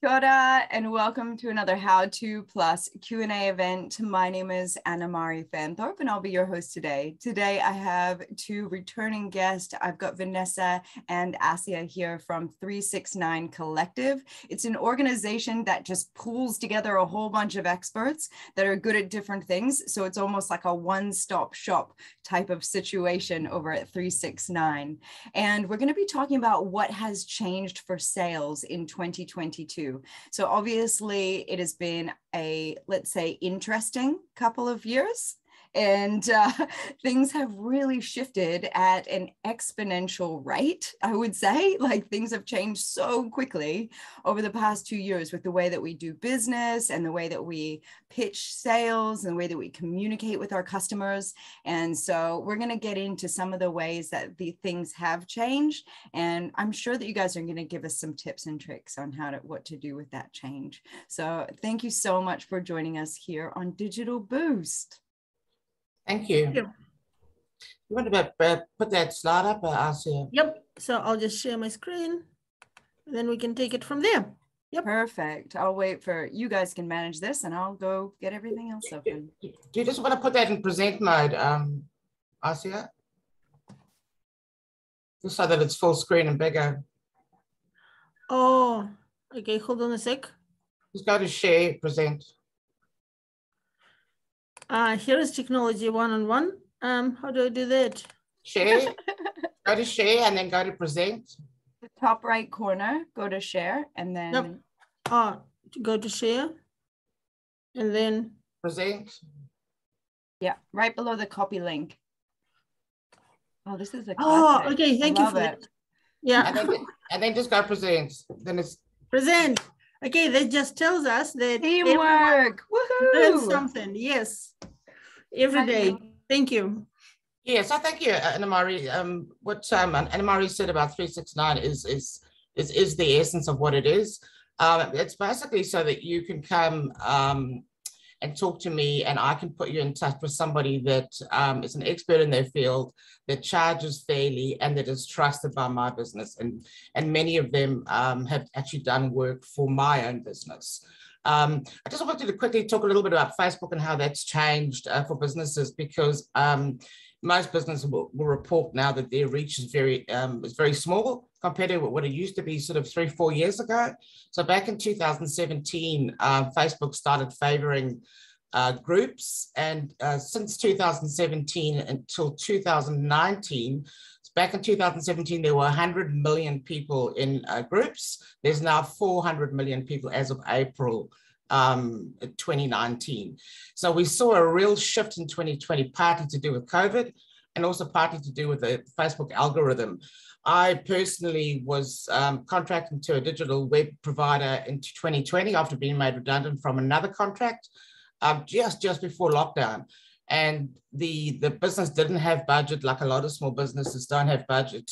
Kia ora, and welcome to another How To Plus Q&A event. My name is Anna Mari Fanthorpe, and I'll be your host today. Today, I have two returning guests. I've got Venessa and Asia here from 369 Collective. It's an organization that just pulls together a whole bunch of experts that are good at different things. So it's almost like a one-stop shop type of situation over at 369. And we're going to be talking about what has changed for sales in 2022. So obviously it has been a, let's say, interesting couple of years. And things have really shifted at an exponential rate, I would say. Like, things have changed so quickly over the past 2 years with the way that we do business and the way that we pitch sales and the way that we communicate with our customers. And so we're going to get into some of the ways that the things have changed. And I'm sure that you guys are going to give us some tips and tricks on what to do with that change. So thank you so much for joining us here on Digital Boost. Thank you. You want to put that slide up, Asia? Yep. So I'll just share my screen, and then we can take it from there. Yep. Perfect. I'll wait for you guys can manage this, and I'll go get everything else open. Do you just want to put that in present mode, Asia? Just so that it's full screen and bigger. Oh, okay. Hold on a sec. Just go to share, present. Here is technology one-on-one. How do I do that? Share, go to share and then go to present. The top right corner, go to share and then. Yep. Go to share and then. Present. Yeah, right below the copy link. Oh, this is a classic. Oh, okay. Thank you for that. Yeah. And then just go present. Then it's. Present. Okay, that just tells us that teamwork. Woohoo! Something, yes, every day. Thank you. Yes, I thank you, Anna Mari. What Anna Mari said about 369 is the essence of what it is. It's basically so that you can come and talk to me, and I can put you in touch with somebody that is an expert in their field, that charges fairly, and that is trusted by my business. And many of them have actually done work for my own business. I just wanted to quickly talk a little bit about Facebook and how that's changed for businesses, because most businesses will report now that their reach is very small compared to what it used to be sort of 3-4 years ago. So back in 2017, Facebook started favoring groups, and since 2017 until 2019, back in 2017, there were 100 million people in groups. There's now 400 million people as of April 2019. So we saw a real shift in 2020, partly to do with COVID and also partly to do with the Facebook algorithm. I personally was contracting to a digital web provider in 2020 after being made redundant from another contract just before lockdown. And the business didn't have budget, like a lot of small businesses don't have budget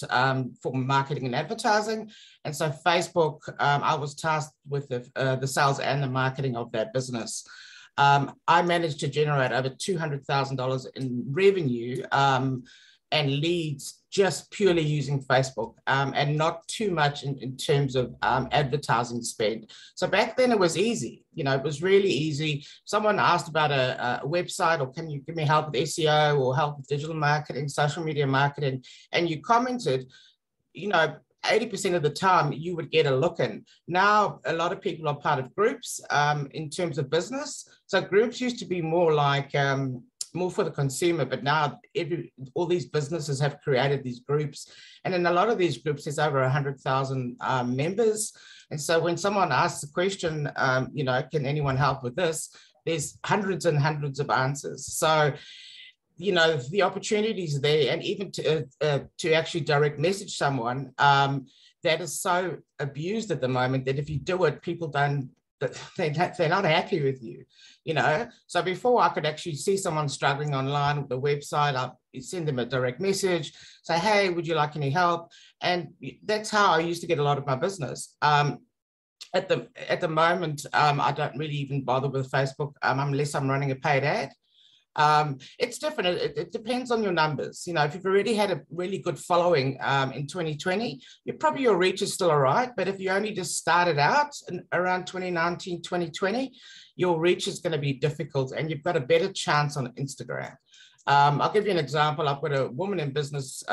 for marketing and advertising. And so Facebook, I was tasked with the sales and the marketing of that business. I managed to generate over $200,000 in revenue and leads just purely using Facebook, and not too much in terms of advertising spend. So back then it was easy, it was really easy. Someone asked about a website, or can you give me help with SEO or help with digital marketing, social media marketing, and you commented, 80% of the time you would get a look in. Now, a lot of people are part of groups in terms of business. So groups used to be more like, more for the consumer, but now all these businesses have created these groups. And in a lot of these groups, there's over 100,000 members. And so when someone asks the question, can anyone help with this? There's hundreds and hundreds of answers. So, the opportunities there, and even to actually direct message someone, that is so abused at the moment that if you do it, people they're not happy with you, So before, I could actually see someone struggling online with the website, I'd send them a direct message, say, hey, would you like any help? And that's how I used to get a lot of my business. At the moment, I don't really even bother with Facebook unless I'm running a paid ad. It's different. It depends on your numbers. You know, if you've already had a really good following in 2020, your reach is still all right. But if you only just started out around 2019, 2020, your reach is going to be difficult, and you've got a better chance on Instagram. I'll give you an example. I've got a woman in business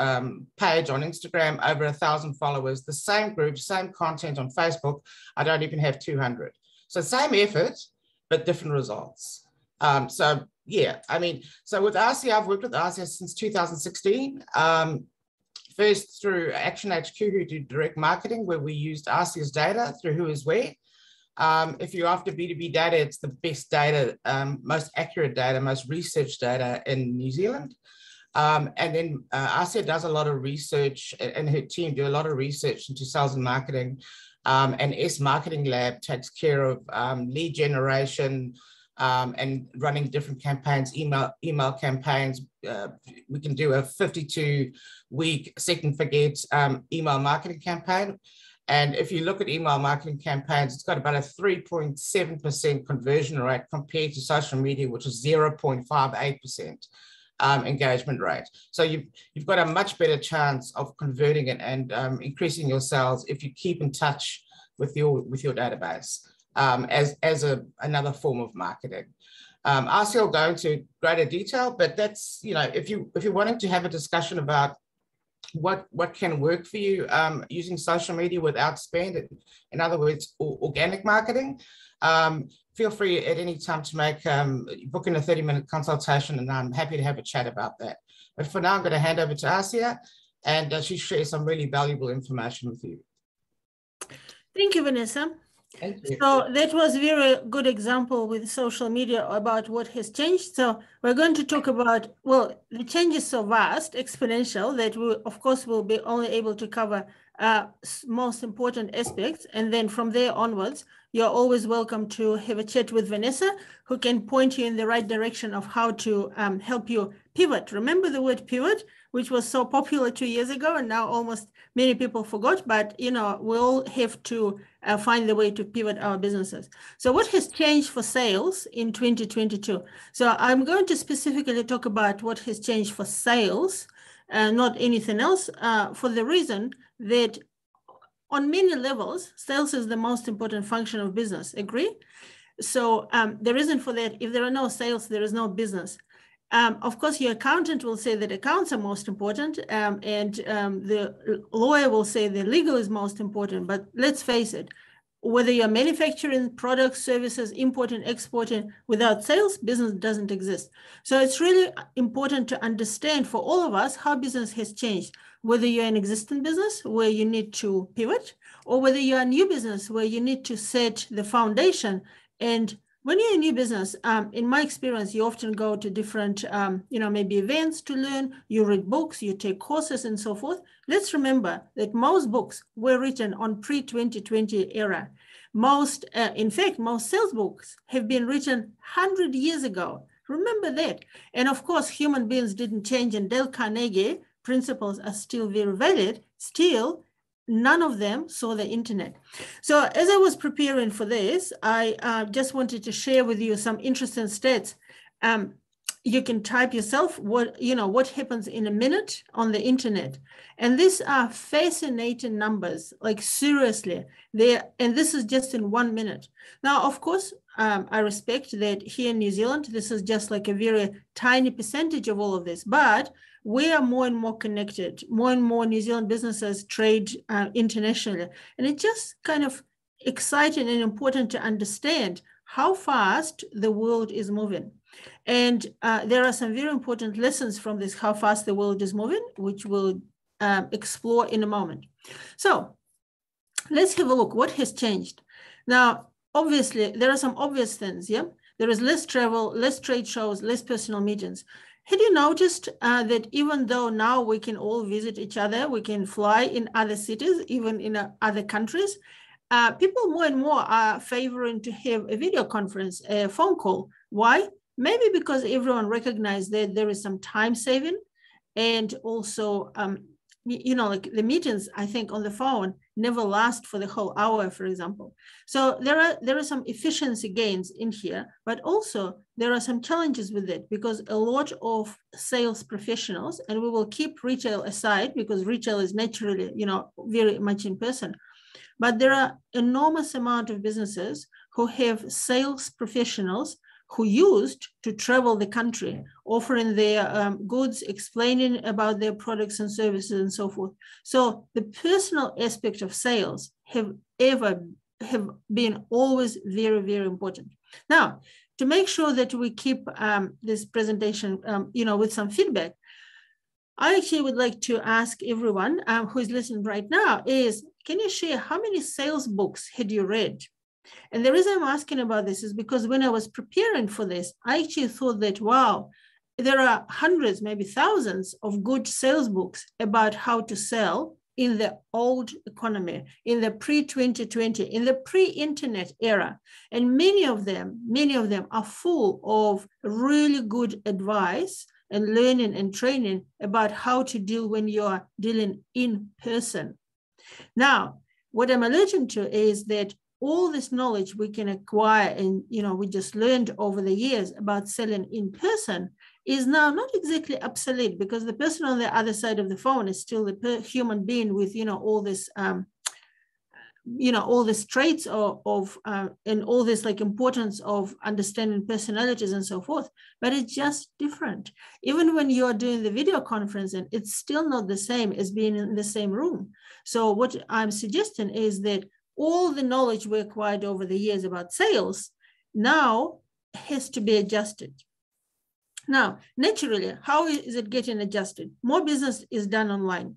page on Instagram, over 1,000 followers, the same group, same content on Facebook. I don't even have 200. So same effort, but different results. So yeah, I mean, so with RCA, I've worked with RCA since 2016. First through Action HQ, who do direct marketing, where we used RCA's data through Who Is Where. If you're after B2B data, it's the best data, most accurate data, most research data in New Zealand. And then RCA does a lot of research, and her team do a lot of research into sales and marketing. And S Marketing Lab takes care of lead generation, and running different campaigns, email campaigns. We can do a 52-week set and forget email marketing campaign. And if you look at email marketing campaigns, it's got about a 3.7% conversion rate compared to social media, which is 0.58% engagement rate. So you've got a much better chance of converting it and increasing your sales if you keep in touch with your database. As another form of marketing. RCA will go into greater detail, but that's, you know, if you're wanting to have a discussion about what can work for you using social media without spend, in other words, organic marketing, feel free at any time to book in a 30-minute consultation, and I'm happy to have a chat about that. But for now, I'm going to hand over to RCA, and she shares some really valuable information with you. Thank you, Venessa. Thank you. So that was a very good example with social media about what has changed. So we're going to talk about, well, the change is so vast, exponential, that we, of course, will be only able to cover most important aspects. And then from there onwards, you're always welcome to have a chat with Venessa, who can point you in the right direction of how to help you pivot. Remember the word pivot, which was so popular 2 years ago, and now almost many people forgot, but you know, we all have to find the way to pivot our businesses. So what has changed for sales in 2022? So I'm going to specifically talk about what has changed for sales, not anything else, for the reason that on many levels, sales is the most important function of business. Agree? So the reason for that, if there are no sales, there is no business. Of course, your accountant will say that accounts are most important, and the lawyer will say the legal is most important. But let's face it, whether you're manufacturing products, services, importing, exporting, without sales, business doesn't exist. So it's really important to understand for all of us how business has changed, whether you're an existing business where you need to pivot, or whether you're a new business where you need to set the foundation. And when you're a new business, in my experience, you often go to different, maybe events to learn, you read books, you take courses and so forth. Let's remember that most books were written on pre-2020 era. In fact, most sales books have been written 100 years ago. Remember that. And of course, human beings didn't change, and Dale Carnegie principles are still very valid. Still, none of them saw the internet. So as I was preparing for this, I just wanted to share with you some interesting stats. You can type yourself what happens in a minute on the internet. And these are fascinating numbers, like seriously. And this is just in 1 minute. Now, of course, I respect that here in New Zealand, this is just like a very tiny percentage of all of this, but we are more and more connected. More and more New Zealand businesses trade internationally. And it's just kind of exciting and important to understand how fast the world is moving. And there are some very important lessons from this, how fast the world is moving, which we'll explore in a moment. So let's have a look. What has changed? Now, obviously, there are some obvious things, yeah? There is less travel, less trade shows, less personal meetings. Had you noticed that even though now we can all visit each other, we can fly in other cities, even in other countries, people more and more are favoring to have a video conference, a phone call. Why? Maybe because everyone recognized that there is some time saving, and also like the meetings, I think, on the phone never last for the whole hour, for example. So there are some efficiency gains in here, but also there are some challenges with it, because a lot of sales professionals, and we will keep retail aside because retail is naturally, very much in person, but there are enormous amount of businesses who have sales professionals who used to travel the country, offering their goods, explaining about their products and services and so forth. So the personal aspect of sales have been always very, very important. Now, to make sure that we keep this presentation, with some feedback, I actually would like to ask everyone who is listening right now is, can you share how many sales books had you read? And the reason I'm asking about this is because when I was preparing for this, I actually thought that, wow, there are hundreds, maybe thousands of good sales books about how to sell in the old economy, in the pre-2020, in the pre-internet era. And many of them are full of really good advice and learning and training about how to deal when you're dealing in person. Now, what I'm alluding to is that all this knowledge we can acquire and, we just learned over the years about selling in person is now not exactly obsolete, because the person on the other side of the phone is still the human being with, all this, all these traits of and all this like importance of understanding personalities and so forth, but it's just different. Even when you're doing the video conferencing, it's still not the same as being in the same room. So what I'm suggesting is that all the knowledge we acquired over the years about sales now has to be adjusted. Now, naturally, how is it getting adjusted? More business is done online.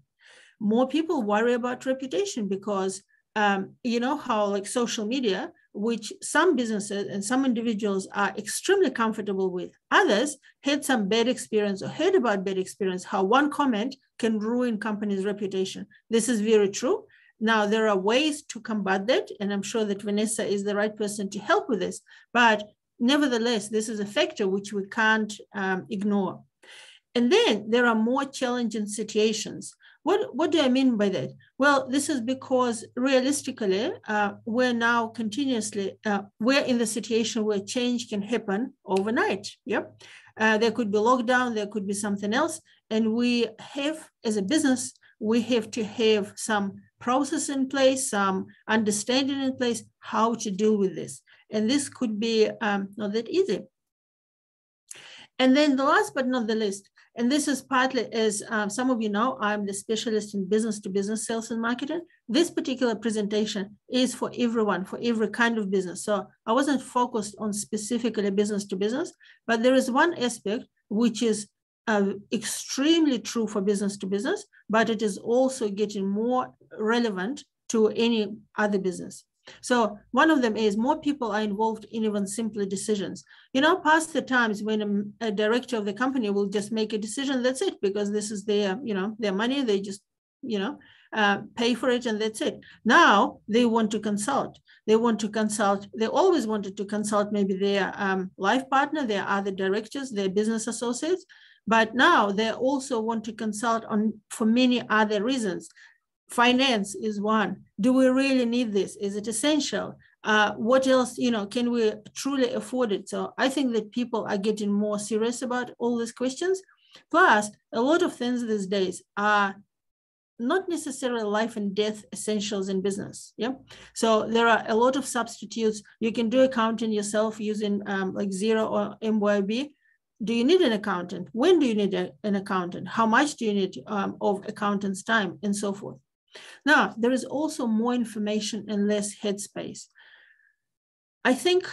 More people worry about reputation because how like social media, which some businesses and some individuals are extremely comfortable with. Others had some bad experience or heard about bad experience, how one comment can ruin company's reputation. This is very true. Now, there are ways to combat that, and I'm sure that Venessa is the right person to help with this. But nevertheless, this is a factor which we can't ignore. And then there are more challenging situations. What do I mean by that? Well, this is because realistically, we're now continuously, we're in the situation where change can happen overnight. Yep. There could be lockdown, there could be something else. And we have, as a business, we have to have some process in place, some understanding in place, how to deal with this. And this could be not that easy. And then the last but not the least, and this is partly, as some of you know, I'm the specialist in business-to-business sales and marketing. This particular presentation is for everyone, for every kind of business. So I wasn't focused on specifically business-to-business, but there is one aspect which is extremely true for business-to-business, but it is also getting more relevant to any other business. So one of them is more people are involved in even simpler decisions. Past the times when a director of the company will just make a decision, that's it, because this is their, their money, they just, pay for it and that's it. Now they want to consult. They want to consult. They always wanted to consult maybe their life partner, their other directors, their business associates, but now they also want to consult for many other reasons. Finance is one. Do we really need this? Is it essential? What else, can we truly afford it? So I think that people are getting more serious about all these questions. Plus, a lot of things these days are not necessarily life and death essentials in business. Yeah. So there are a lot of substitutes. You can do accounting yourself using like Xero or MYOB. Do you need an accountant? When do you need an accountant? How much do you need of accountant's time and so forth? Now, there is also more information and less headspace. I think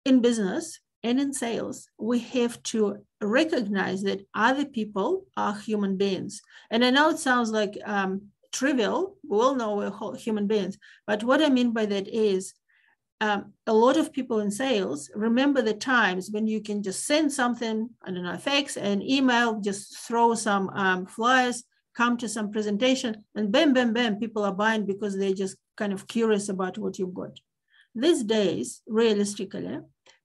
in business and in sales, we have to recognize that other people are human beings. And I know it sounds like trivial. We all know we're human beings. But what I mean by that is a lot of people in sales remember the times when you can just send something, I don't know, fax, an email, just throw some flyers, come to some presentation, and bam, bam, bam, people are buying because they're just kind of curious about what you've got. These days, realistically,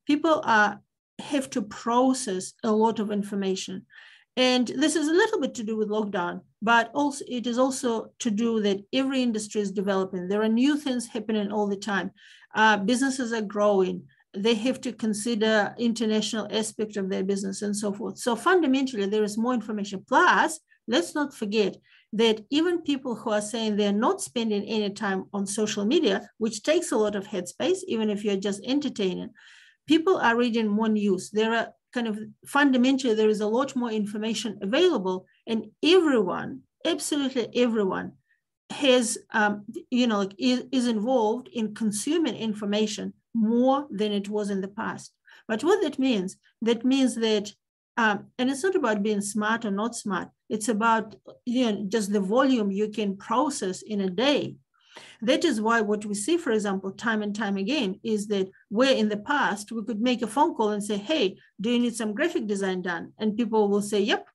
people have to process a lot of information. And this is a little bit to do with lockdown, but also it is also to do that every industry is developing. There are new things happening all the time. Businesses are growing. They have to consider international aspect of their business and so forth. So fundamentally, there is more information. Plus, let's not forget that even people who are saying they're not spending any time on social media, which takes a lot of headspace, even if you're just entertaining, people are reading more news. There are fundamentally, there is a lot more information available, and everyone, absolutely everyone, has, is involved in consuming information more than it was in the past. But what that means that, and it's not about being smart or not smart, it's about, just the volume you can process in a day. That is why what we see, for example, time and time again, is that where in the past we could make a phone call and say, hey, do you need some graphic design done? And people will say, yep.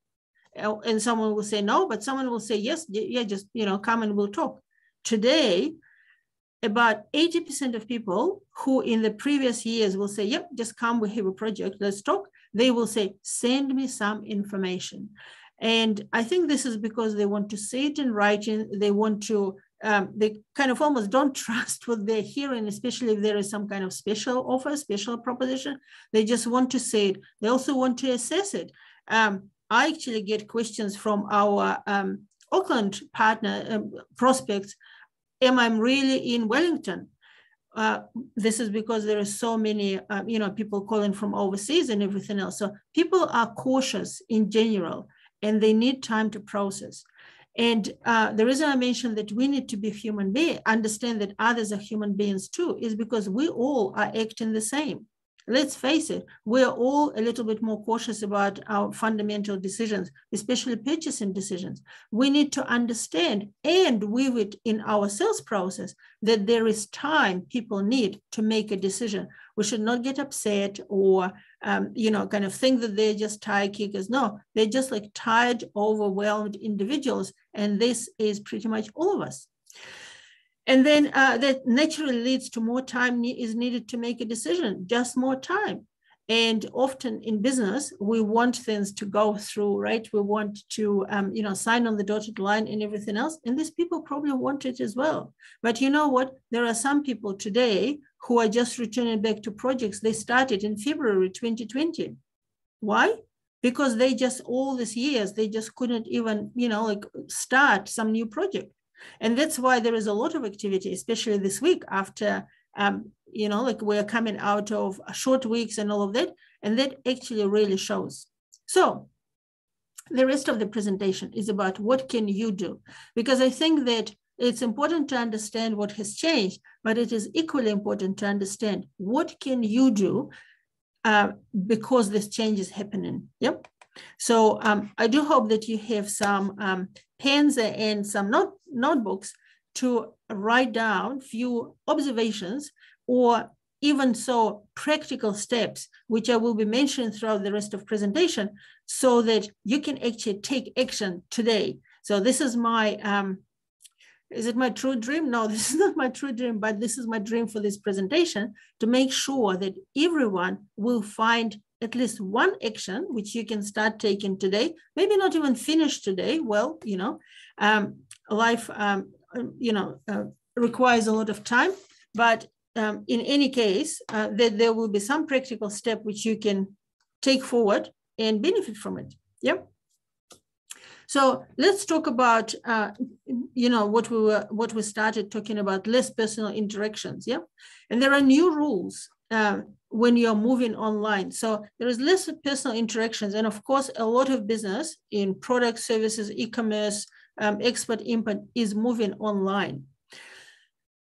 And someone will say no, but someone will say, yes, yeah, just, come and we'll talk. Today, about 80% of people who in the previous years will say, yep, just come, we have a project, let's talk. They will say, send me some information. And I think this is because they want to see it in writing. They want to, they kind of almost don't trust what they're hearing, especially if there is some kind of special offer, special proposition. They just want to see it. They also want to assess it. I actually get questions from our Auckland partner prospects. Am I really in Wellington? This is because there are so many, people calling from overseas and everything else. So people are cautious in general, and they need time to process. And the reason I mentioned that we need to be human beings, understand that others are human beings too, is because we all are acting the same. Let's face it, we're all a little bit more cautious about our fundamental decisions, especially purchasing decisions. We need to understand and weave it in our sales process that there is time people need to make a decision. We should not get upset or, kind of think that they're just tire kickers. No, they're just like tired, overwhelmed individuals. And this is pretty much all of us. And then that naturally leads to more time is needed to make a decision, just more time. And often in business, we want things to go through, right? We want to, sign on the dotted line and everything else. And these people probably want it as well. But you know what? There are some people today who are just returning back to projects they started in February 2020. Why? Because they just, all these years, they just couldn't even, start some new project. And that's why there is a lot of activity, especially this week after, we're coming out of short weeks and all of that. And that actually really shows. So the rest of the presentation is about what can you do? Because I think that it's important to understand what has changed, but it is equally important to understand what can you do because this change is happening. Yep. So I do hope that you have some pens and some notebooks to write down few observations or even so practical steps, which I will be mentioning throughout the rest of presentation, so that you can actually take action today. So this is my, is it my true dream? No, this is not my true dream, but this is my dream for this presentation, to make sure that everyone will find at least one action which you can start taking today, maybe not even finish today. Well, life, requires a lot of time, but in any case, that there will be some practical step which you can take forward and benefit from it. Yep. So let's talk about, what we started talking about, less personal interactions. Yeah. And there are new rules when you're moving online. So there is less personal interactions. And of course, a lot of business in product, services, e-commerce, export, import is moving online.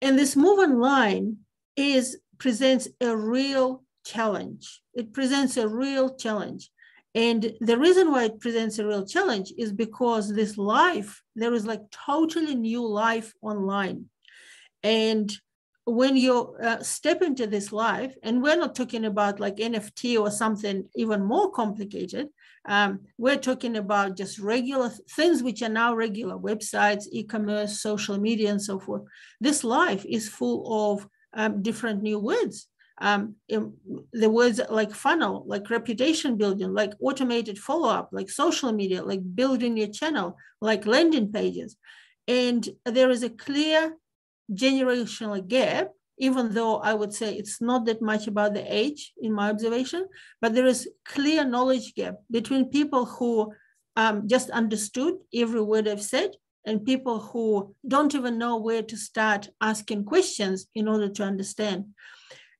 And this move online presents a real challenge. It presents a real challenge. And the reason why it presents a real challenge is because this life, there is like totally new life online. And when you step into this life, and we're not talking about like NFT or something even more complicated, we're talking about just regular things which are now regular, websites, e-commerce, social media, and so forth. This life is full of different new words. the words like funnel, like reputation building, like automated follow-up, like social media, like building your channel, like landing pages. And there is a clear generational gap, even though I would say it's not that much about the age in my observation, but there is clear knowledge gap between people who just understood every word I've said and people who don't even know where to start asking questions in order to understand.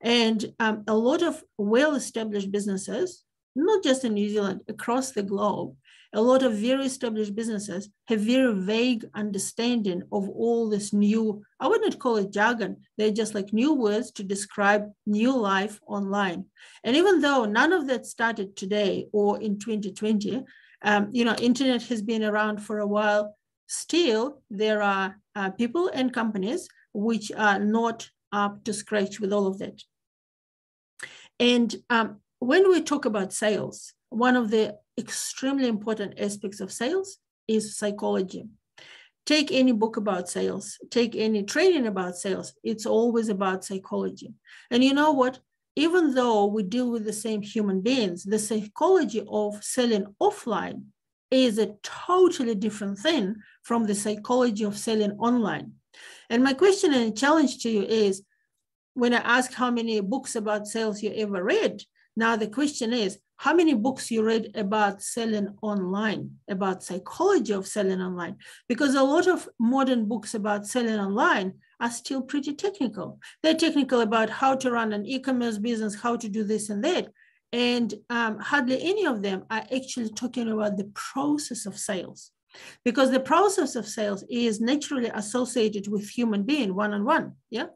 And a lot of well-established businesses, not just in New Zealand, across the globe, a lot of very established businesses have very vague understanding of all this new, I wouldn't call it jargon, they're just like new words to describe new life online. And even though none of that started today or in 2020, internet has been around for a while, still there are people and companies which are not up to scratch with all of that. And when we talk about sales, one of the extremely important aspects of sales is psychology. Take any book about sales, take any training about sales, it's always about psychology. And you know what? Even though we deal with the same human beings, the psychology of selling offline is a totally different thing from the psychology of selling online. And my question and challenge to you is, when I ask how many books about sales you ever read, now the question is, how many books you read about selling online, about psychology of selling online? Because a lot of modern books about selling online are still pretty technical. They're technical about how to run an e-commerce business, how to do this and that. And hardly any of them are actually talking about the process of sales. Because the process of sales is naturally associated with human being one-on-one, yeah?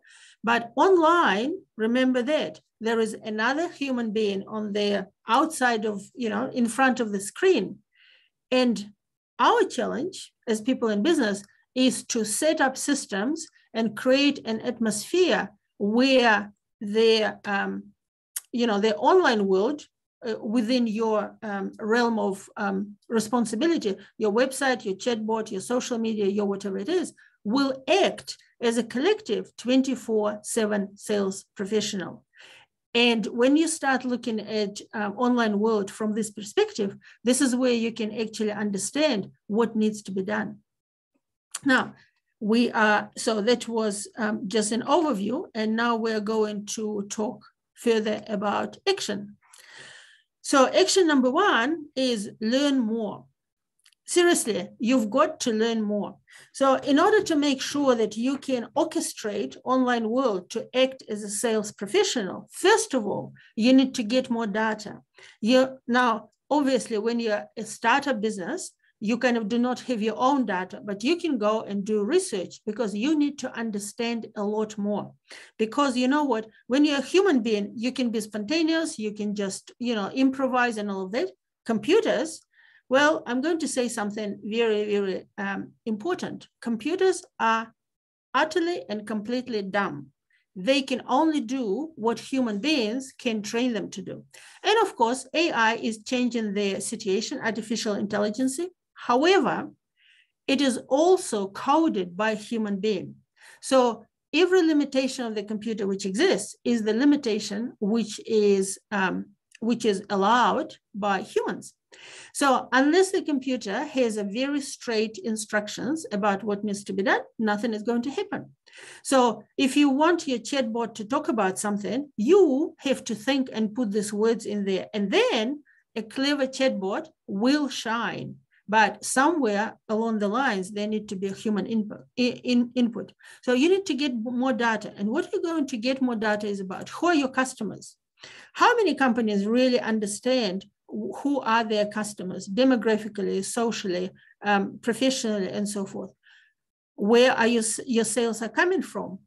But online, remember that there is another human being on the outside of, in front of the screen. And our challenge as people in business is to set up systems and create an atmosphere where the online world within your realm of responsibility, your website, your chatbot, your social media, your whatever it is, will act as a collective 24/7 sales professional. And when you start looking at online world from this perspective, this is where you can actually understand what needs to be done. Now, so that was just an overview, and now we're going to talk further about action. So action number one is learn more. Seriously, you've got to learn more. So in order to make sure that you can orchestrate online world to act as a sales professional, first of all, you need to get more data. Now, obviously, when you're a startup business, you kind of do not have your own data, but you can go and do research because you need to understand a lot more. Because you know what, when you're a human being, you can be spontaneous, you can just, improvise and all of that. Computers, well, I'm going to say something very, very important. Computers are utterly and completely dumb. They can only do what human beings can train them to do. And of course, AI is changing the situation, artificial intelligence. However, it is also coded by a human being. So every limitation of the computer which exists is the limitation which is allowed by humans. So unless the computer has a very straight instructions about what needs to be done, nothing is going to happen. So if you want your chatbot to talk about something, you have to think and put these words in there. And then a clever chatbot will shine. But somewhere along the lines, there need to be a human input. So you need to get more data. And what you're going to get more data is about who are your customers? How many companies really understand who are their customers demographically, socially, professionally, and so forth? Where are your sales are coming from?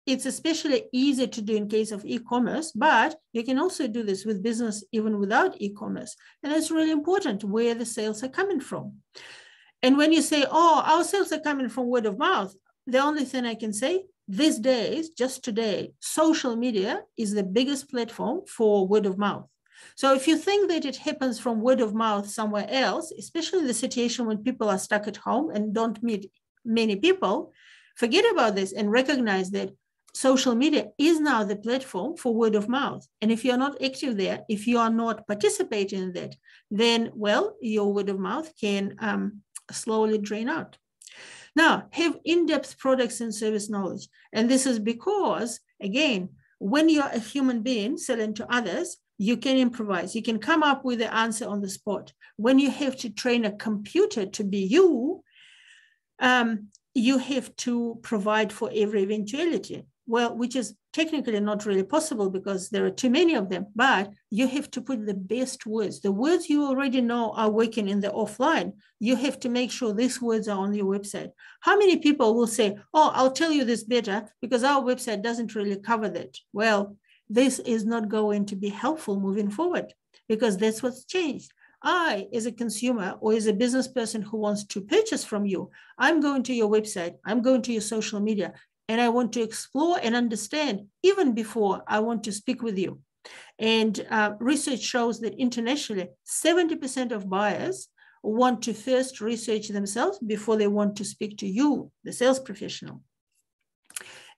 It's especially easy to do in case of e-commerce, but you can also do this with business even without e-commerce. And it's really important where the sales are coming from. And when you say, oh, our sales are coming from word of mouth, the only thing I can say, these days, just today, social media is the biggest platform for word of mouth. So if you think that it happens from word of mouth somewhere else, especially in the situation when people are stuck at home and don't meet many people, forget about this and recognize that social media is now the platform for word of mouth. And if you're not active there, if you are not participating in that, then, well, your word of mouth can slowly drain out. Now, have in-depth products and service knowledge. And this is because, again, when you're a human being selling to others, you can improvise. You can come up with the answer on the spot. When you have to train a computer to be you, you have to provide for every eventuality. Well, which is technically not really possible because there are too many of them, but you have to put the best words. The words you already know are working in the offline. You have to make sure these words are on your website. How many people will say, oh, I'll tell you this better because our website doesn't really cover that? Well, this is not going to be helpful moving forward because that's what's changed. I, as a consumer or as a business person who wants to purchase from you, I'm going to your website, I'm going to your social media, and I want to explore and understand even before I want to speak with you. And research shows that internationally, 70% of buyers want to first research themselves before they want to speak to you, the sales professional.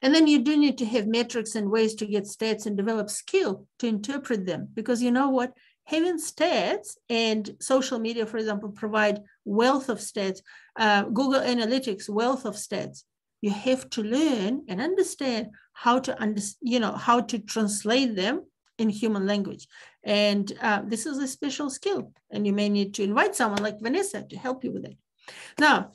And then you do need to have metrics and ways to get stats and develop skill to interpret them. Because you know what? Having stats and social media, for example, provide wealth of stats, Google Analytics, wealth of stats. You have to learn and understand how to translate them in human language. And this is a special skill. And you may need to invite someone like Venessa to help you with it. Now,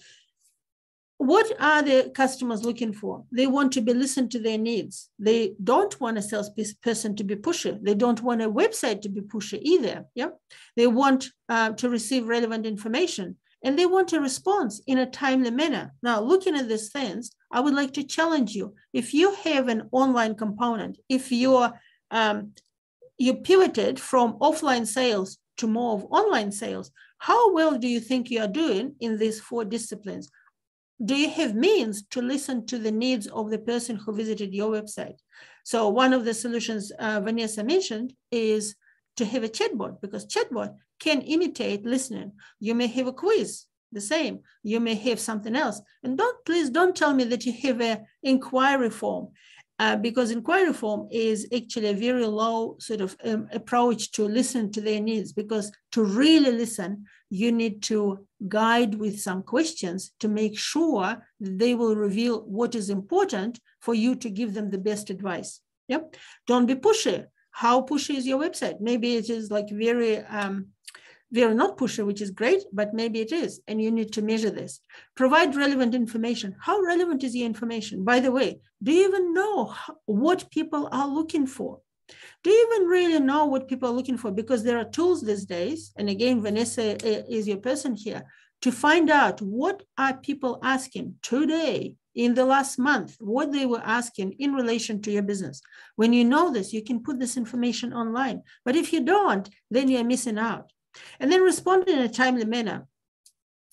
what are the customers looking for? They want to be listened to their needs. They don't want a salesperson to be pushy. They don't want a website to be pushy either. Yeah, they want to receive relevant information, and they want a response in a timely manner. Now, looking at these things, I would like to challenge you. If you have an online component, if you pivoted from offline sales to more of online sales, how well do you think you are doing in these 4 disciplines? Do you have means to listen to the needs of the person who visited your website? So one of the solutions Venessa mentioned is to have a chatbot, because chatbot can imitate listening. You may have a quiz, the same. You may have something else. And please don't tell me that you have an inquiry form, because inquiry form is actually a very low sort of approach to listen to their needs, because to really listen, you need to guide with some questions to make sure they will reveal what is important for you to give them the best advice. Yep. Don't be pushy. How pushy is your website? Maybe it is like very not pushy, which is great, but maybe it is, and you need to measure this. Provide relevant information. How relevant is your information? By the way, do you even know what people are looking for? Do you even really know what people are looking for? Because there are tools these days, and again, Venessa is your person here, to find out what are people asking today, in the last month, what they were asking in relation to your business. When you know this, you can put this information online. But if you don't, then you're missing out. And then respond in a timely manner.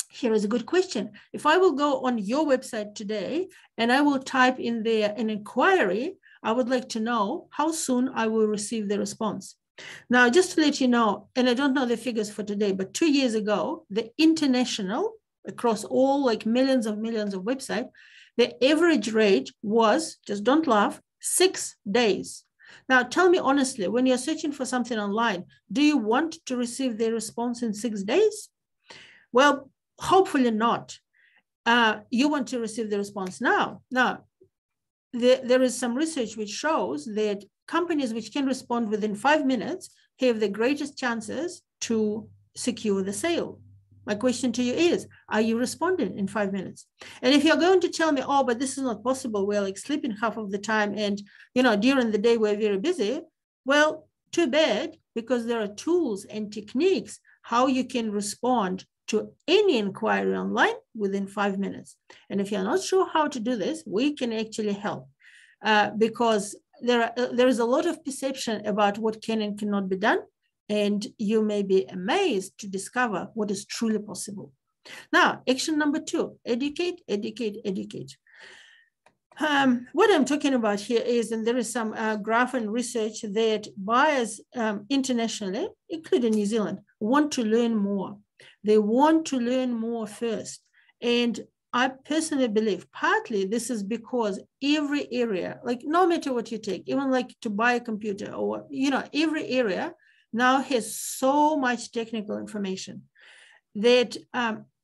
Here is a good question. If I will go on your website today and I will type in there an inquiry, I would like to know how soon I will receive the response. Now, just to let you know, and I don't know the figures for today, but 2 years ago, the international, across all like millions of websites, the average rate was, just don't laugh, 6 days. Now, tell me honestly, when you're searching for something online, do you want to receive the response in 6 days? Well, hopefully not. You want to receive the response now. Now, there is some research which shows that companies which can respond within 5 minutes have the greatest chances to secure the sale. My question to you is, are you responding in 5 minutes? And if you're going to tell me, oh, but this is not possible, we're like sleeping half of the time and, during the day we're very busy, well, too bad, because there are tools and techniques how you can respond to any inquiry online within 5 minutes. And if you're not sure how to do this, we can actually help because there is a lot of perception about what can and cannot be done. And you may be amazed to discover what is truly possible. Now, action number 2, educate, educate, educate. What I'm talking about here is, and there is some graph and research that buyers internationally, including New Zealand, want to learn more. They want to learn more first. And I personally believe partly this is because every area, like no matter what you take, even like to buy a computer or, every area now has so much technical information that,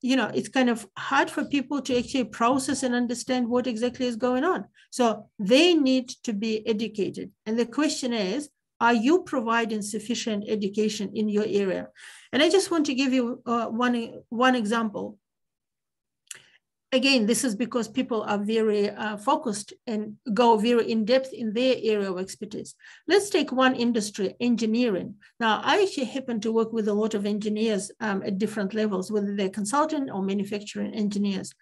it's kind of hard for people to actually process and understand what exactly is going on. So they need to be educated. And the question is, are you providing sufficient education in your area? And I just want to give you one example. Again, this is because people are very focused and go very in depth in their area of expertise. Let's take one industry, engineering. Now, I actually happen to work with a lot of engineers at different levels, whether they're consultant or manufacturing engineers.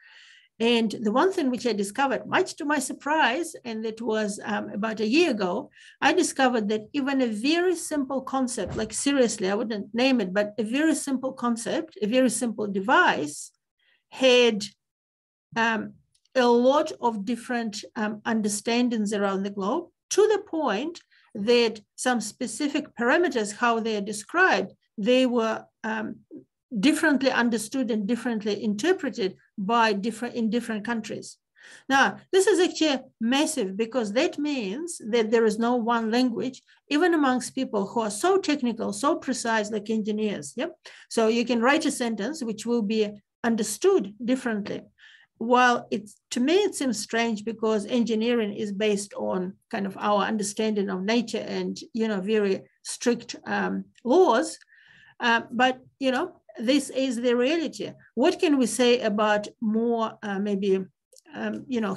And the one thing which I discovered, much to my surprise, and it was about a year ago, I discovered that even a very simple concept, like seriously, I wouldn't name it, but a very simple concept, a very simple device had a lot of different understandings around the globe, to the point that some specific parameters, how they are described, they were differently understood and differently interpreted by different countries. Now, this is actually massive, because that means that there is no one language, even amongst people who are so technical, so precise, like engineers. Yep. So you can write a sentence which will be understood differently. While to me, it seems strange, because engineering is based on kind of our understanding of nature and, very strict laws. But, this is the reality. What can we say about more maybe,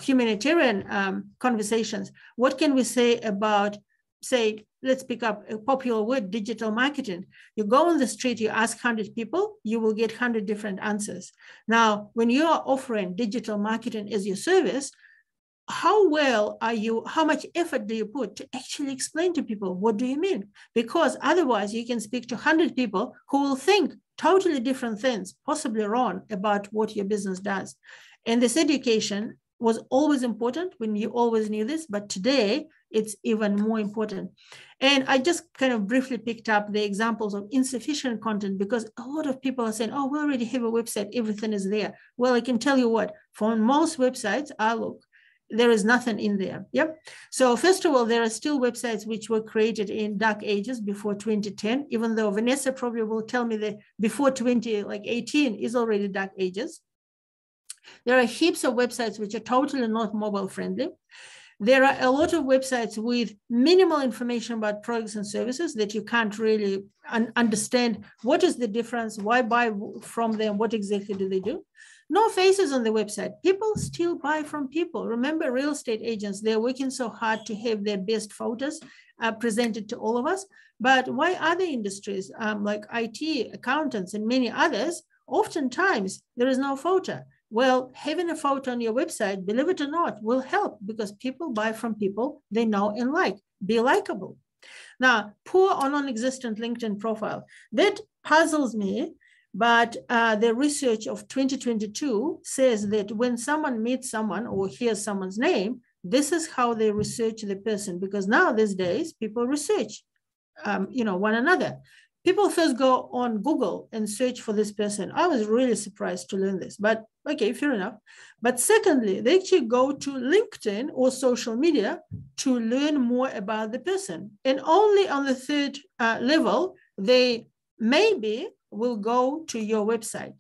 humanitarian conversations? What can we say about, say, let's pick up a popular word, digital marketing. You go on the street, you ask 100 people, you will get 100 different answers. Now, when you are offering digital marketing as your service, how much effort do you put to actually explain to people, what do you mean? Because otherwise you can speak to 100 people who will think totally different things, possibly wrong, about what your business does. And this education was always important when you always knew this, but today it's even more important. And I just kind of briefly picked up the examples of insufficient content, because a lot of people are saying, oh, we already have a website, everything is there. Well, I can tell you what, for most websites, I look, there is nothing in there. Yep. So first of all, there are still websites which were created in dark ages before 2010, even though Venessa probably will tell me that before 2018 is already dark ages. There are heaps of websites which are totally not mobile friendly. There are a lot of websites with minimal information about products and services that you can't really understand what is the difference, why buy from them, what exactly do they do. No faces on the website. People still buy from people. Remember, real estate agents, they're working so hard to have their best photos presented to all of us. But why other industries like IT, accountants, and many others, oftentimes there is no photo. Well, having a photo on your website, believe it or not, will help, because people buy from people they know and like. Be likable. Now, poor or non-existent LinkedIn profile. That puzzles me, but the research of 2022 says that when someone meets someone or hears someone's name, this is how they research the person, because now these days people research, one another. People first go on Google and search for this person. I was really surprised to learn this, but okay, fair enough. But secondly, they actually go to LinkedIn or social media to learn more about the person. And only on the third level, they maybe will go to your website.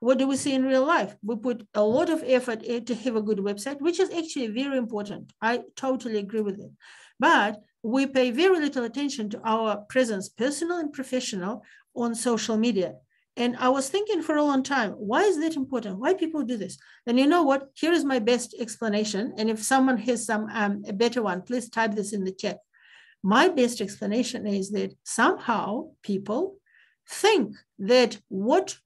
What do we see in real life? We put a lot of effort to have a good website, which is actually very important. I totally agree with it. But we pay very little attention to our presence, personal and professional, on social media. And I was thinking for a long time, why is that important? Why people do this? And you know what? Here is my best explanation. And if someone has a better one, please type this in the chat. My best explanation is that somehow people think that what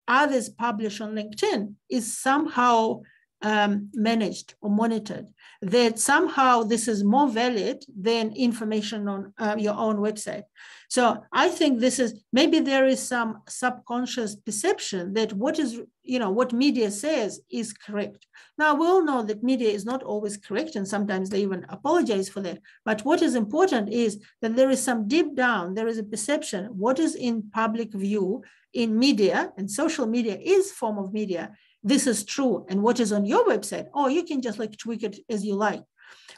others publish on LinkedIn is somehow managed or monitored, that somehow this is more valid than information on your own website. So I think this is, maybe there is some subconscious perception that what media says is correct. Now, we all know that media is not always correct, and sometimes they even apologize for that. But what is important is that there is some deep down, there is a perception, what is in public view in media, and social media is form of media, this is true, and what is on your website, oh, you can just like tweak it as you like.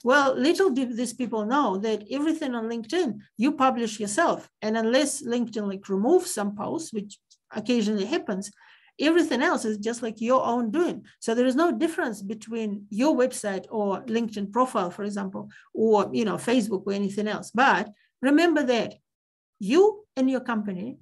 Well, little do these people know that everything on LinkedIn, you publish yourself. And unless LinkedIn like removes some posts, which occasionally happens, everything else is just like your own doing. So there is no difference between your website or LinkedIn profile, for example, or Facebook or anything else. But remember that you and your company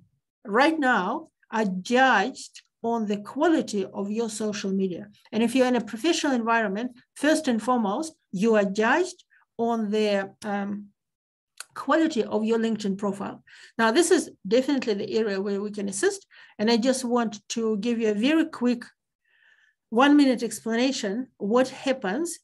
right now are judged on the quality of your social media. And if you're in a professional environment, first and foremost, you are judged on the quality of your LinkedIn profile. Now, this is definitely the area where we can assist. And I just want to give you a very quick 1-minute explanation what happens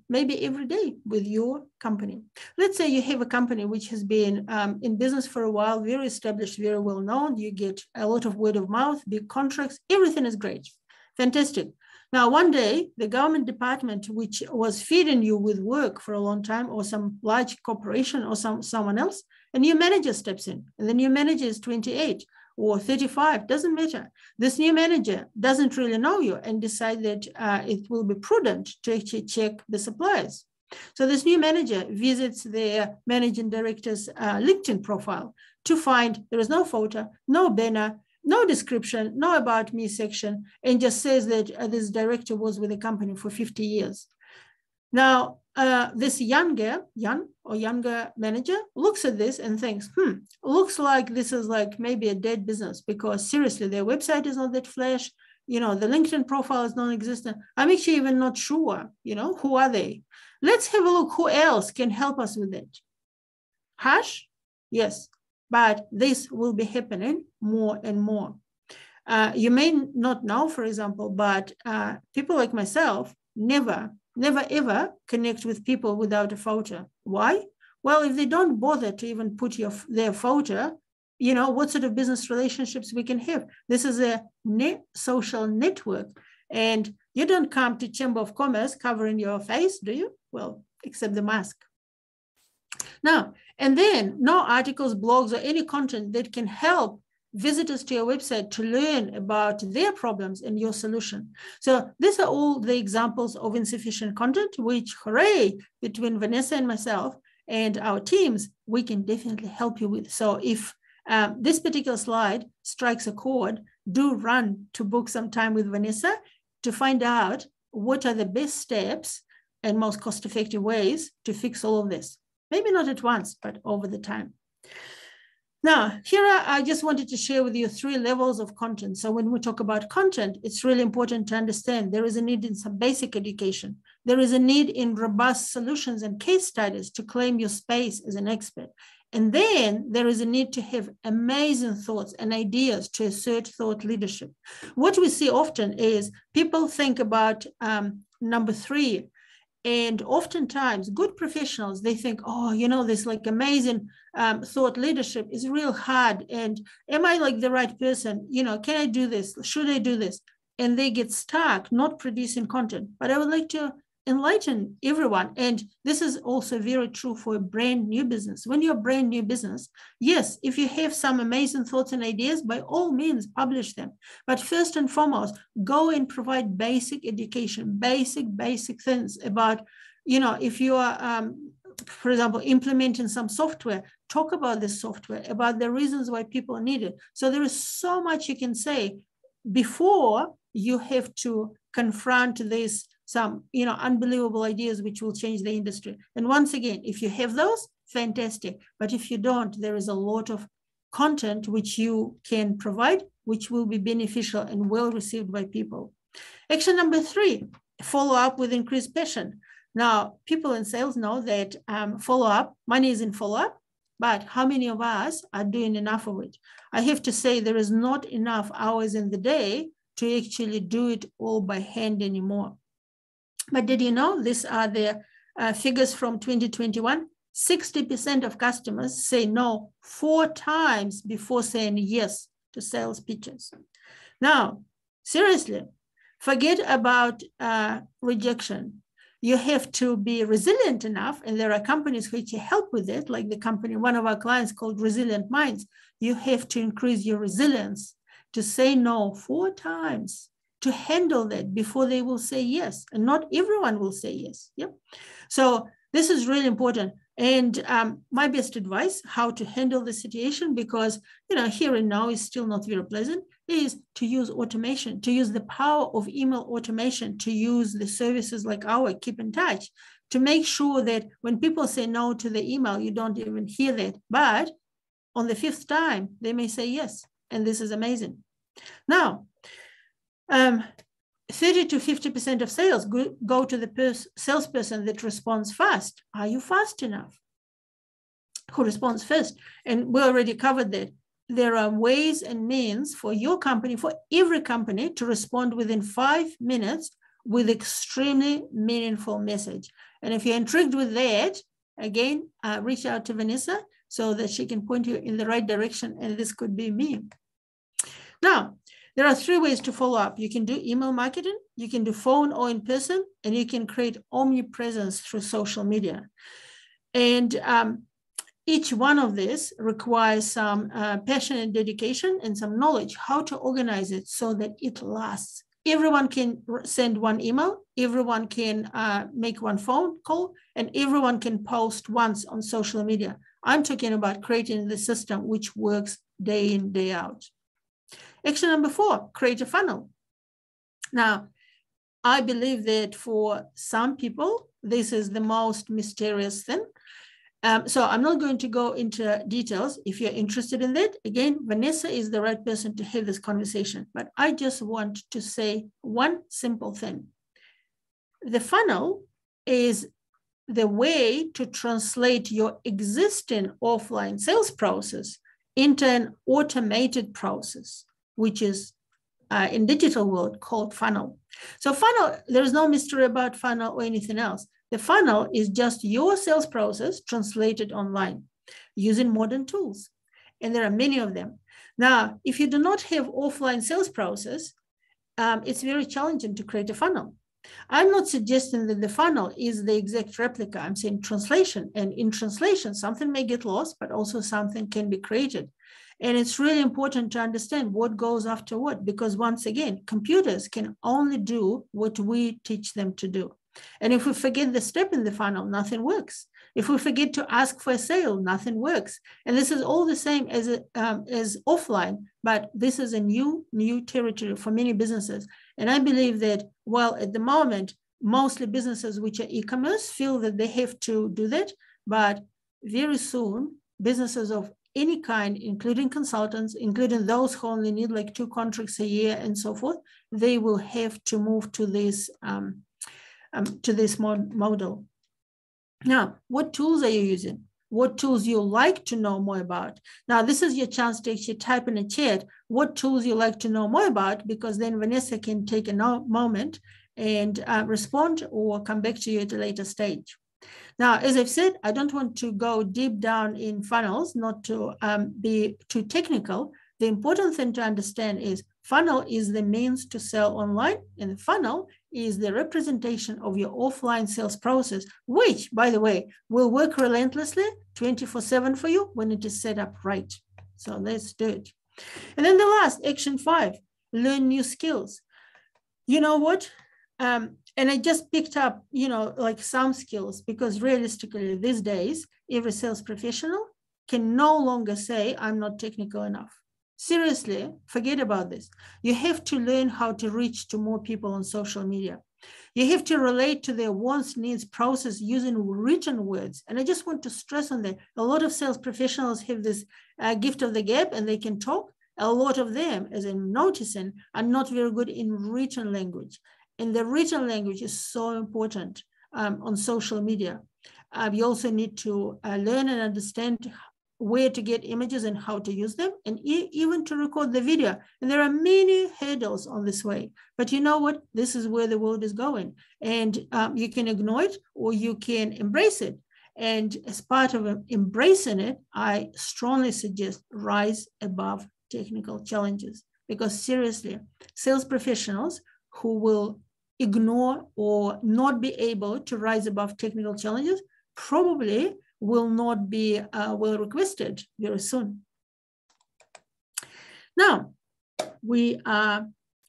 maybe every day with your company. Let's say you have a company which has been in business for a while, very established, very well known. You get a lot of word of mouth, big contracts, everything is great, fantastic. Now, one day, the government department, which was feeding you with work for a long time, or some large corporation or someone else, a new manager steps in, and the new manager is 28 or 35, doesn't matter. This new manager doesn't really know you and decide that it will be prudent to actually check the suppliers. So this new manager visits their managing director's LinkedIn profile to find there is no photo, no banner, no description, no about me section, and just says that this director was with the company for 50 years. Now, this younger manager looks at this and thinks, looks like this is like maybe a dead business, because seriously, their website is not that flash, the LinkedIn profile is non-existent. I'm actually even not sure, who are they? Let's have a look who else can help us with it. Harsh? Yes, but this will be happening more and more. You may not know, for example, but people like myself never ever connect with people without a photo. Why? Well, if they don't bother to even put their photo, what sort of business relationships we can have? This is a social network, and you don't come to Chamber of Commerce covering your face, do you? Well, except the mask. Now, and then no articles, blogs, or any content that can help visitors to your website to learn about their problems and your solution. So these are all the examples of insufficient content, which, hooray, between Venessa and myself and our teams, we can definitely help you with. So if this particular slide strikes a chord, do run to book some time with Venessa to find out what are the best steps and most cost-effective ways to fix all of this. Maybe not at once, but over the time. Now, here I just wanted to share with you 3 levels of content. So when we talk about content, it's really important to understand there is a need in some basic education. There is a need in robust solutions and case studies to claim your space as an expert. And then there is a need to have amazing thoughts and ideas to assert thought leadership. What we see often is people think about number 3, and oftentimes good professionals, they think, oh, this like amazing thought leadership is real hard. And am I like the right person? Can I do this? Should I do this? And they get stuck not producing content. But I would like to enlighten everyone. And this is also very true for a brand new business. When you're a brand new business, yes, if you have some amazing thoughts and ideas, by all means, publish them. But first and foremost, go and provide basic education, basic things about, if you are, for example, implementing some software, talk about this software, about the reasons why people need it. So there is so much you can say before you have to confront this some unbelievable ideas which will change the industry. And once again, if you have those, fantastic. But if you don't, there is a lot of content which you can provide, which will be beneficial and well received by people. Action number 3, follow up with increased passion. Now, people in sales know that follow-up, money is in follow-up, but how many of us are doing enough of it? I have to say there is not enough hours in the day to actually do it all by hand anymore. But did you know these are the figures from 2021? 60% of customers say no 4 times before saying yes to sales pitches. Now, seriously, forget about rejection. You have to be resilient enough, and there are companies which help with it, like the company, one of our clients called Resilient Minds. You have to increase your resilience to say no 4 times to handle that before they will say yes. And not everyone will say yes. Yep. So this is really important. And my best advice, how to handle the situation, because, here and now is still not very pleasant, is to use automation, to use the power of email automation, to use the services like our Keep in Touch, to make sure that when people say no to the email, you don't even hear that. But on the 5th time, they may say yes. And this is amazing. Now, 30 to 50% of sales go to the salesperson that responds fast. Are you fast enough? Who responds first? And we already covered that. There are ways and means for your company, for every company, to respond within 5 minutes with extremely meaningful message. And if you're intrigued with that, again, reach out to Venessa so that she can point you in the right direction. And this could be me. Now, there are 3 ways to follow up. You can do email marketing, you can do phone or in person, and you can create omnipresence through social media. And each one of these requires some passion and dedication and some knowledge, how to organize it so that it lasts. Everyone can send one email, everyone can make one phone call, and everyone can post once on social media. I'm talking about creating the system which works day in, day out. Action number 4, create a funnel. Now, I believe that for some people, this is the most mysterious thing. So I'm not going to go into details. If you're interested in that, again, Venessa is the right person to have this conversation. But I just want to say one simple thing. The funnel is the way to translate your existing offline sales process into an automated process, which is in digital world called funnel. So funnel, there's no mystery about funnel or anything else. The funnel is just your sales process translated online using modern tools. And there are many of them. Now, if you do not have offline sales process, it's very challenging to create a funnel. I'm not suggesting that the funnel is the exact replica. I'm saying translation. And in translation, something may get lost, but also something can be created. And it's really important to understand what goes after what, because once again, computers can only do what we teach them to do. And if we forget the step in the funnel, nothing works. If we forget to ask for a sale, nothing works. And this is all the same as offline, but this is a new territory for many businesses. And I believe that while at the moment, mostly businesses which are e-commerce feel that they have to do that, but very soon, businesses of any kind, including consultants, including those who only need like 2 contracts a year and so forth, they will have to move to this model. Now, what tools are you using? What tools you like to know more about? Now, this is your chance to actually type in a chat what tools you like to know more about, because then Venessa can take a moment and respond or come back to you at a later stage. Now, as I've said, I don't want to go deep down in funnels, not to be too technical. The important thing to understand is funnel is the means to sell online, and the funnel is the representation of your offline sales process, which, by the way, will work relentlessly 24/7 for you when it is set up right. So let's do it. And then the last, action 5, learn new skills. You know what? And I just picked up, like some skills, because realistically these days, every sales professional can no longer say, I'm not technical enough. Seriously, forget about this. You have to learn how to reach to more people on social media. You have to relate to their wants, needs, process using written words. And I just want to stress on that. A lot of sales professionals have this gift of the gab and they can talk. A lot of them, as I'm noticing, are not very good in written language. And the written language is so important on social media. You also need to learn and understand where to get images and how to use them, and even to record the video. And there are many hurdles on this way. But you know what? This is where the world is going. And you can ignore it or you can embrace it. And as part of embracing it, I strongly suggest rise above technical challenges. Because seriously, sales professionals who will ignore or not be able to rise above technical challenges probably will not be well requested very soon. Now, we are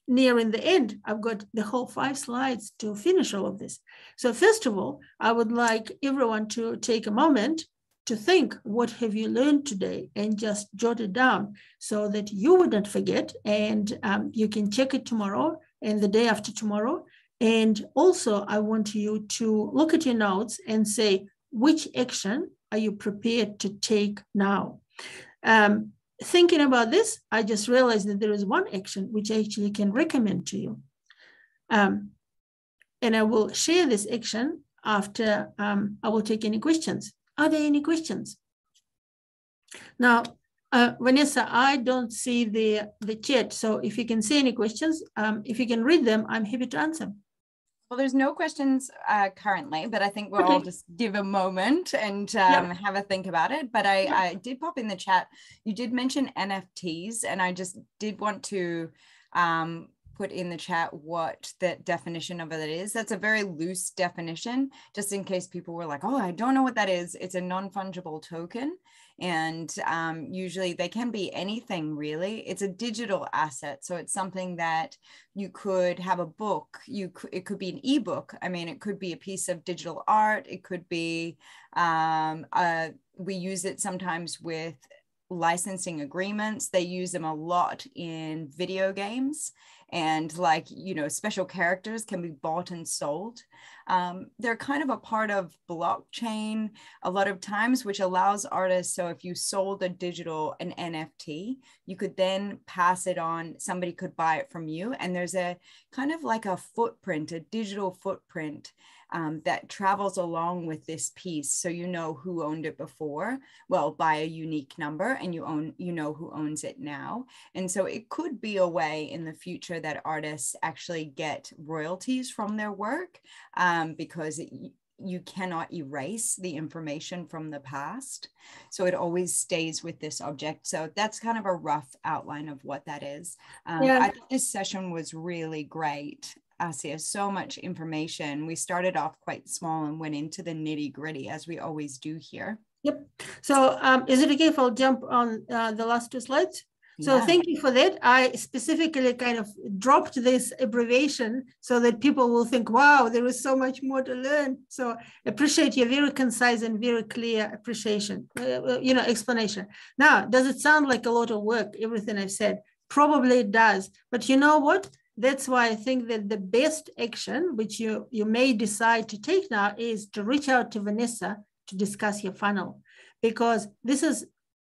nearing the end. I've got the whole 5 slides to finish all of this. So first of all, I would like everyone to take a moment to think, what have you learned today, and just jot it down so that you wouldn't forget, and you can check it tomorrow and the day after tomorrow. And also, I want you to look at your notes and say, which action are you prepared to take now? Thinking about this, I just realized that there is one action which I actually can recommend to you. And I will share this action after I will take any questions. Are there any questions? Now, Vanessa, I don't see the chat. So if you can see any questions, if you can read them, I'm happy to answer. Well, there's no questions currently, but I think we'll all just give a moment and have a think about it. But I did pop in the chat. You did mention NFTs, and I just did want to put in the chat what the definition of it is. That's a very loose definition, just in case people were like, oh, I don't know what that is. It's a non-fungible token. And usually they can be anything, really. It's a digital asset. So it's something that you could have a book. It could be an ebook. I mean, it could be a piece of digital art. It could be, we use it sometimes with licensing agreements. They use them a lot in video games, and like, you know, special characters can be bought and sold. They're kind of a part of blockchain a lot of times, which allows artists. So if you sold an NFT, you could then pass it on. Somebody could buy it from you. And there's a kind of like a footprint, a digital footprint that travels along with this piece. So you know who owned it before, well, by a unique number, and you know who owns it now. And so it could be a way in the future that artists actually get royalties from their work, because you cannot erase the information from the past. So it always stays with this object. So that's kind of a rough outline of what that is. I think this session was really great. Asia, so much information. We started off quite small and went into the nitty gritty, as we always do here. Yep. So is it okay if I'll jump on the last 2 slides? So thank you for that. I specifically kind of dropped this abbreviation so that people will think, wow, there is so much more to learn. So appreciate your very concise and very clear explanation. Now, does it sound like a lot of work, everything I've said? Probably it does. But you know what? That's why I think that the best action, which you may decide to take now, is to reach out to Venessa to discuss your funnel, because this is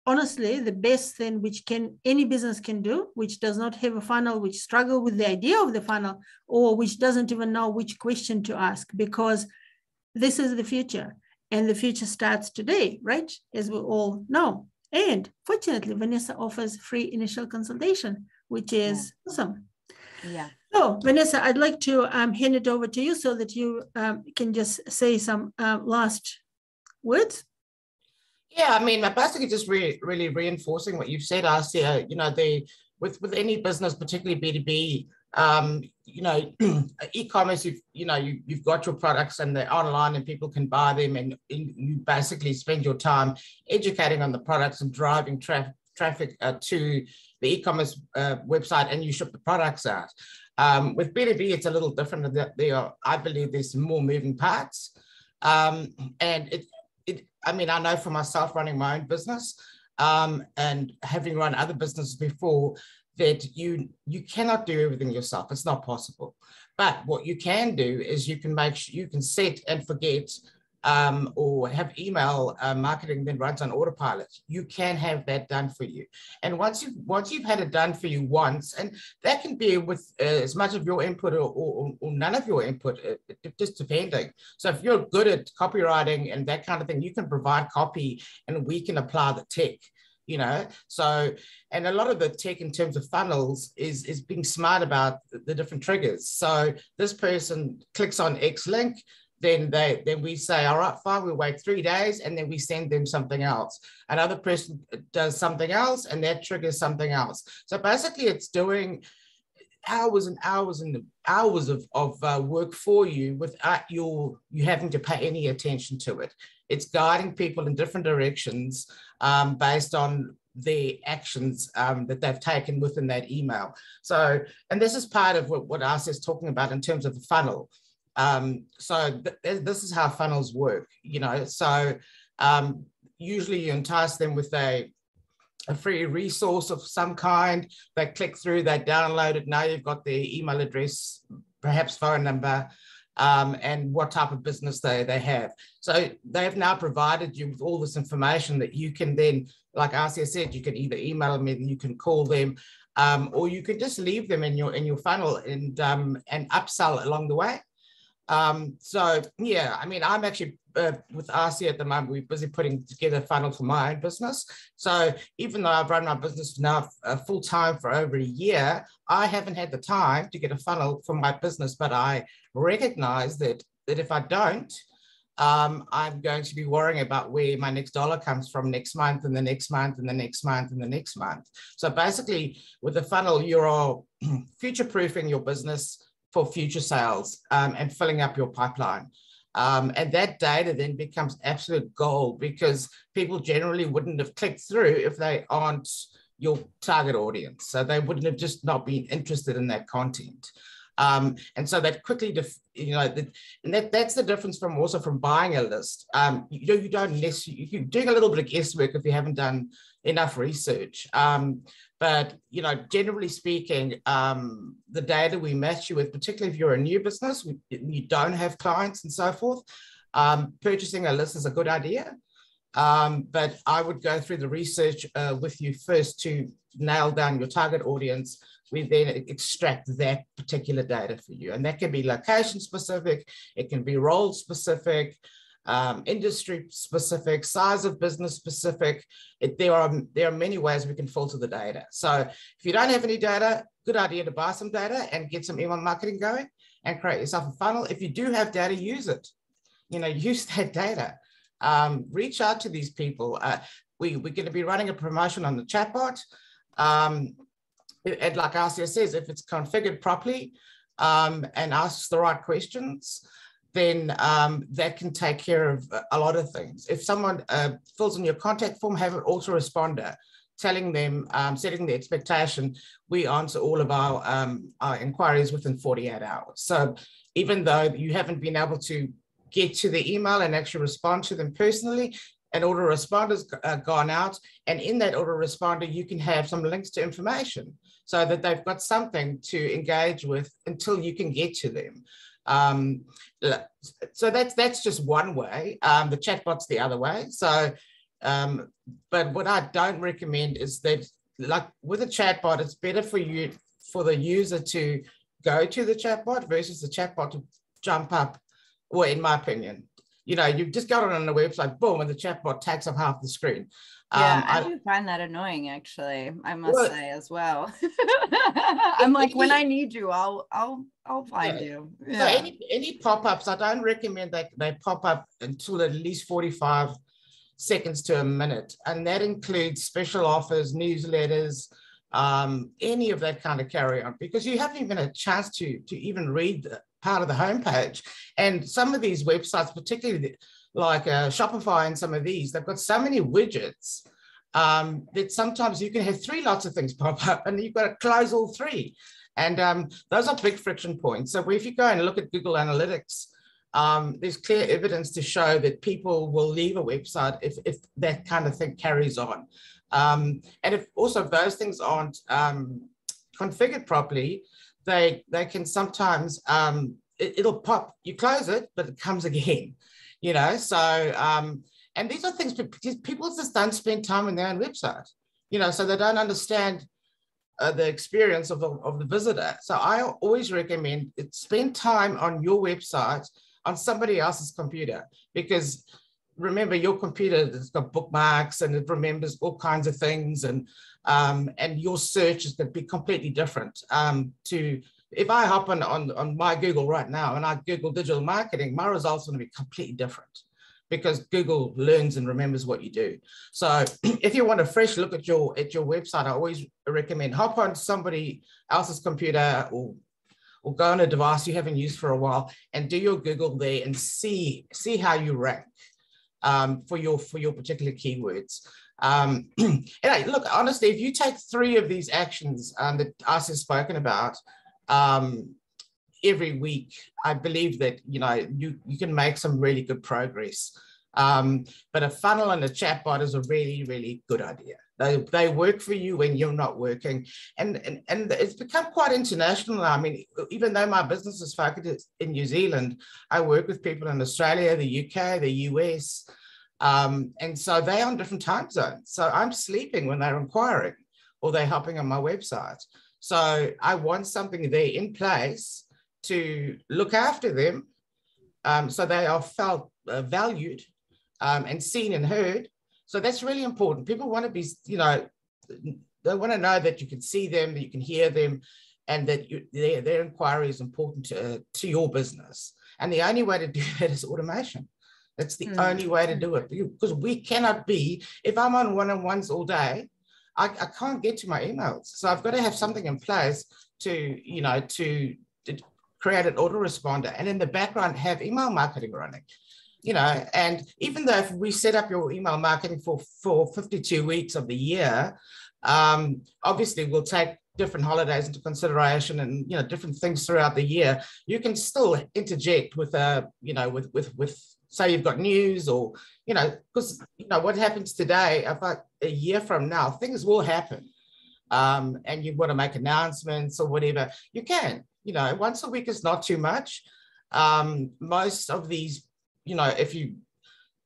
honestly the best thing which any business can do, which does not have a funnel, which struggle with the idea of the funnel, or which doesn't even know which question to ask, because this is the future, and the future starts today, right? As we all know. And fortunately, Venessa offers free initial consultation, which is awesome. Yeah. So, Venessa, I'd like to hand it over to you so that you can just say some last words. Yeah, I mean, basically just really reinforcing what you've said, Asia. You know, with any business, particularly B2B, you know, e-commerce, you've got your products and they're online and people can buy them, and you basically spend your time educating on the products and driving traffic to the e-commerce website, and you ship the products out. With B2B, it's a little different. I believe there's some more moving parts. And I mean, I know for myself running my own business and having run other businesses before, that you cannot do everything yourself. It's not possible. But what you can do is you can set and forget, or have email marketing that runs on autopilot. You can have that done for you. And once you've had it done for you once, and that can be with as much of your input or none of your input, just depending. So if you're good at copywriting and that kind of thing, you can provide copy and we can apply the tech. You know, so, and a lot of the tech in terms of funnels is being smart about the different triggers. So this person clicks on X link, then we say, all right, fine, we'll wait 3 days, and then we send them something else. Another person does something else, and that triggers something else. So basically it's doing hours and hours and hours of work for you without you having to pay any attention to it. It's guiding people in different directions based on their actions that they've taken within that email. So, and this is part of what Arsia is talking about in terms of the funnel. This is how funnels work, you know. So usually you entice them with a free resource of some kind. They click through, they download it. Now you've got their email address, perhaps phone number, and what type of business they have. So they've now provided you with all this information that you can then, like Arsia said, you can either email them, you can call them, or you can just leave them in your funnel and upsell along the way. So yeah, I mean, I'm actually with Arsia at the moment, we're busy putting together a funnel for my own business. So even though I've run my business now full time for over a year, I haven't had the time to get a funnel for my business, but I recognize that if I don't, I'm going to be worrying about where my next dollar comes from next month and the next month and the next month and the next month. So basically with the funnel, you're future-proofing your business for future sales and filling up your pipeline. And that data then becomes absolute gold, because people generally wouldn't have clicked through if they aren't your target audience. So they wouldn't have just not been interested in that content. And so that quickly, that's the difference from buying a list. You don't necessarily, you're doing a little bit of guesswork if you haven't done enough research. But, you know, generally speaking, the data we match you with, particularly if you're a new business, you don't have clients and so forth, purchasing a list is a good idea. But I would go through the research with you first to nail down your target audience. We then extract that particular data for you. And that can be location specific, it can be role specific, industry specific, size of business specific. There are many ways we can filter the data. So if you don't have any data, good idea to buy some data and get some email marketing going and create yourself a funnel. If you do have data, use it. You know, use that data. Reach out to these people. We're going to be running a promotion on the chatbot. And like Arsia says, if it's configured properly and asks the right questions, then that can take care of a lot of things. If someone fills in your contact form, have an autoresponder telling them, setting the expectation, we answer all of our inquiries within 48 hours. So even though you haven't been able to get to the email and actually respond to them personally, an autoresponder's gone out, and in that autoresponder, you can have some links to information so that they've got something to engage with until you can get to them. So that's just one way. The chatbot's the other way. So, but what I don't recommend is that, like with a chatbot, it's better for the user to go to the chatbot versus the chatbot to jump up. Well, in my opinion, you know, you've just got it on the website, boom, and the chatbot takes up half the screen. Yeah, I do find that annoying, actually. I must say as well. I'm like, when I need you, I'll find you. Yeah. So any pop-ups, I don't recommend that they pop up until at least 45 seconds to a minute, and that includes special offers, newsletters, any of that kind of carry on, because you haven't even a chance to even read part of the homepage. And some of these websites, particularly like Shopify and some of these, they've got so many widgets that sometimes you can have 3 lots of things pop up and you've got to close all 3. And those are big friction points. So if you go and look at Google Analytics, there's clear evidence to show that people will leave a website if that kind of thing carries on. And if also those things aren't configured properly, they can sometimes, it'll pop, you close it, but it comes again, you know. So, and these are things people just don't spend time on their own website, you know, so they don't understand the experience of the visitor. So I always recommend spend time on your website on somebody else's computer, because remember, your computer has got bookmarks and it remembers all kinds of things, and your search is going to be completely different. If I hop on my Google right now and I Google digital marketing, my results are going to be completely different, because Google learns and remembers what you do. So if you want a fresh look at your website, I always recommend hop on somebody else's computer or go on a device you haven't used for a while and do your Google there and see how you rank. for your particular keywords. And look, honestly, if you take 3 of these actions that us has spoken about every week, I believe that you can make some really good progress. But a funnel and a chatbot is a really, really good idea. They work for you when you're not working, and it's become quite international now. I mean, even though my business is focused in New Zealand, I work with people in Australia, the UK, the US, and so they're on different time zones. So I'm sleeping when they're inquiring or they're hopping on my website. So I want something there in place to look after them, so they are felt valued and seen and heard. So that's really important. People want to be, they want to know that you can see them, that you can hear them, and that their inquiry is important to your business. And the only way to do that is automation. That's the only way to do it, because we cannot be, if I'm on one-on-ones all day, I can't get to my emails. So I've got to have something in place to create an autoresponder, and in the background have email marketing running. And even though if we set up your email marketing for 52 weeks of the year, obviously we'll take different holidays into consideration and, different things throughout the year. You can still interject with, say you've got news or, because, what happens today, about a year from now, things will happen. And you want to make announcements or whatever, you can, once a week is not too much. Most of these, if you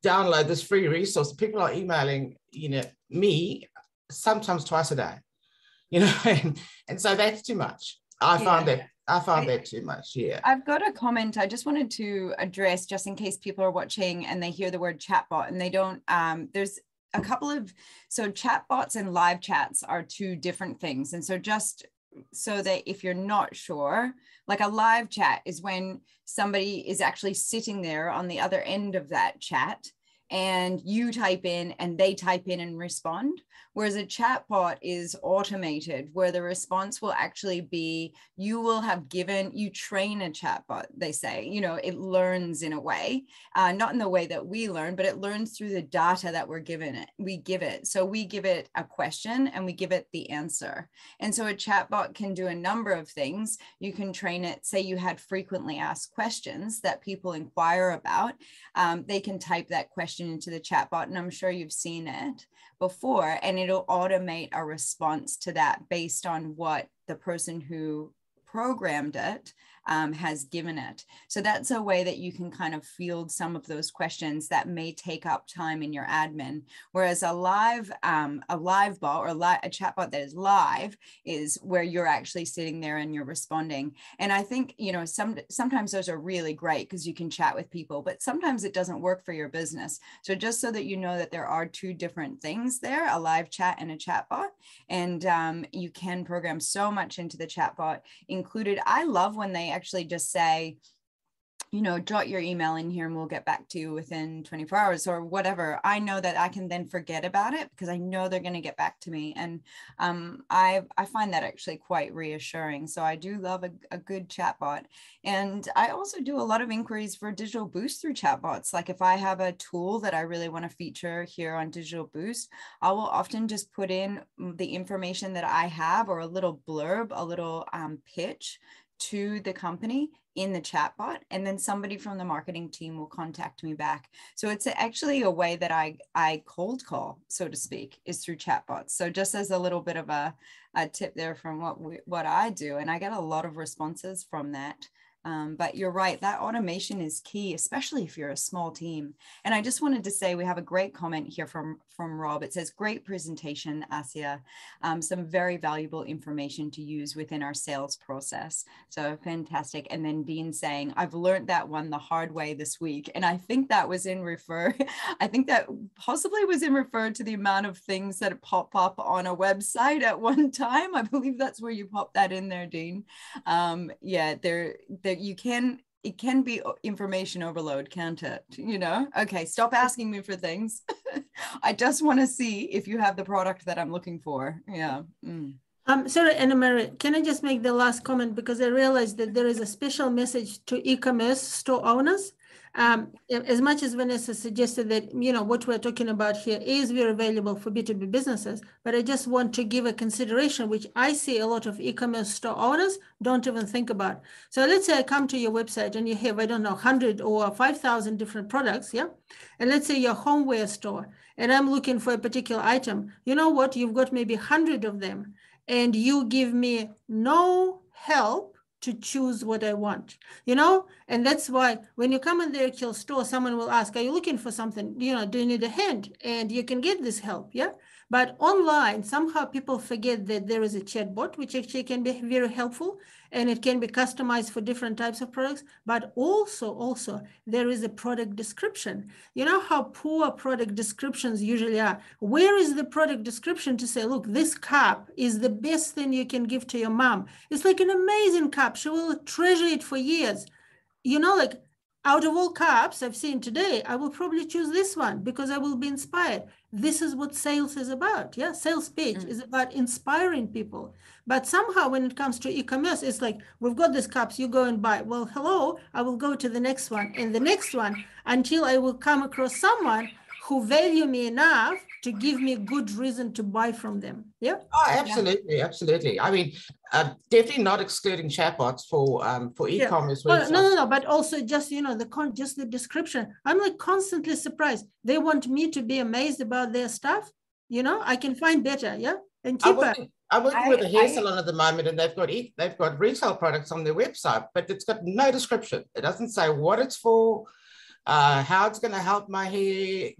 download this free resource, people are emailing, me sometimes twice a day, and so that's too much. I found that too much. Yeah. I've got a comment I just wanted to address, just in case people are watching and they hear the word chatbot and they don't, there's a couple of, so chatbots and live chats are 2 different things. And so just so that if you're not sure, like a live chat is when somebody is actually sitting there on the other end of that chat and you type in and they type in and respond. Whereas a chatbot is automated, where the response will actually be, you train a chatbot, they say, it learns in a way, not in the way that we learn, but it learns through the data that we give it. So we give it a question and we give it the answer. And so a chatbot can do a number of things. You can train it, say you had frequently asked questions that people inquire about. They can type that question into the chatbot, and I'm sure you've seen it before, and it'll automate a response to that based on what the person who programmed it has given it. So that's a way that you can kind of field some of those questions that may take up time in your admin. Whereas a live bot or a chatbot that is live is where you're actually sitting there and you're responding. And I think, sometimes those are really great because you can chat with people, but sometimes it doesn't work for your business. So just so that you know that there are 2 different things there, a live chat and a chatbot, and you can program so much into the chatbot included. I love when they actually just say, jot your email in here and we'll get back to you within 24 hours or whatever. I know that I can then forget about it because I know they're going to get back to me. And I find that actually quite reassuring. So I do love a good chatbot. And I also do a lot of inquiries for Digital Boost through chatbots. Like if I have a tool that I really want to feature here on Digital Boost, I will often just put in the information that I have or a little blurb, a little pitch to the company in the chatbot, and then somebody from the marketing team will contact me back. So it's actually a way that I cold call, so to speak, is through chatbots. So just as a little bit of a tip there from what I do, and I get a lot of responses from that. But you're right, that automation is key, especially if you're a small team. And I just wanted to say, we have a great comment here from Rob. It says, great presentation, Asia. Some very valuable information to use within our sales process. So fantastic. And then Dean saying, I've learned that one the hard way this week. And I think that was I think that possibly was in refer to the amount of things that pop up on a website at one time. I believe that's where you pop that in there, Dean. Yeah, it can be information overload, can't it? Okay, stop asking me for things. I just want to see if you have the product that I'm looking for. Yeah. Sorry, Anna Marie, can I just make the last comment, because I realized that there is a special message to e-commerce store owners. As much as Venessa suggested that, what we're talking about here is very valuable for B2B businesses, but I just want to give a consideration, which I see a lot of e-commerce store owners don't even think about. So let's say I come to your website and you have, I don't know, 100 or 5,000 different products, yeah? And let's say your homeware store, and I'm looking for a particular item. You know what? You've got maybe 100 of them, and you give me no help to choose what I want, and that's why when you come in the actual store, someone will ask, are you looking for something? Do you need a hand? And you can get this help, yeah? But online, somehow people forget that there is a chatbot, which actually can be very helpful, and it can be customized for different types of products, but also there is a product description. You know how poor product descriptions usually are. Where is the product description to say, look, this cup is the best thing you can give to your mom. It's like an amazing cup. She will treasure it for years. Like out of all cups I've seen today, I will probably choose this one because I will be inspired. This is what sales is about. Yeah, sales pitch is about inspiring people. But somehow when it comes to e-commerce, it's like, we've got these cups, you go and buy. Well, hello, I will go to the next one and the next one until I will come across someone who value me enough to give me a good reason to buy from them. Yeah. Oh, absolutely, absolutely. I mean, definitely not excluding chatbots for e-commerce websites. No. But also just just the description. I'm like constantly surprised. They want me to be amazed about their stuff. I can find better. Yeah, and cheaper. I'm working with a hair salon at the moment, and they've got retail products on their website, but it's got no description. It doesn't say what it's for, how it's going to help my hair,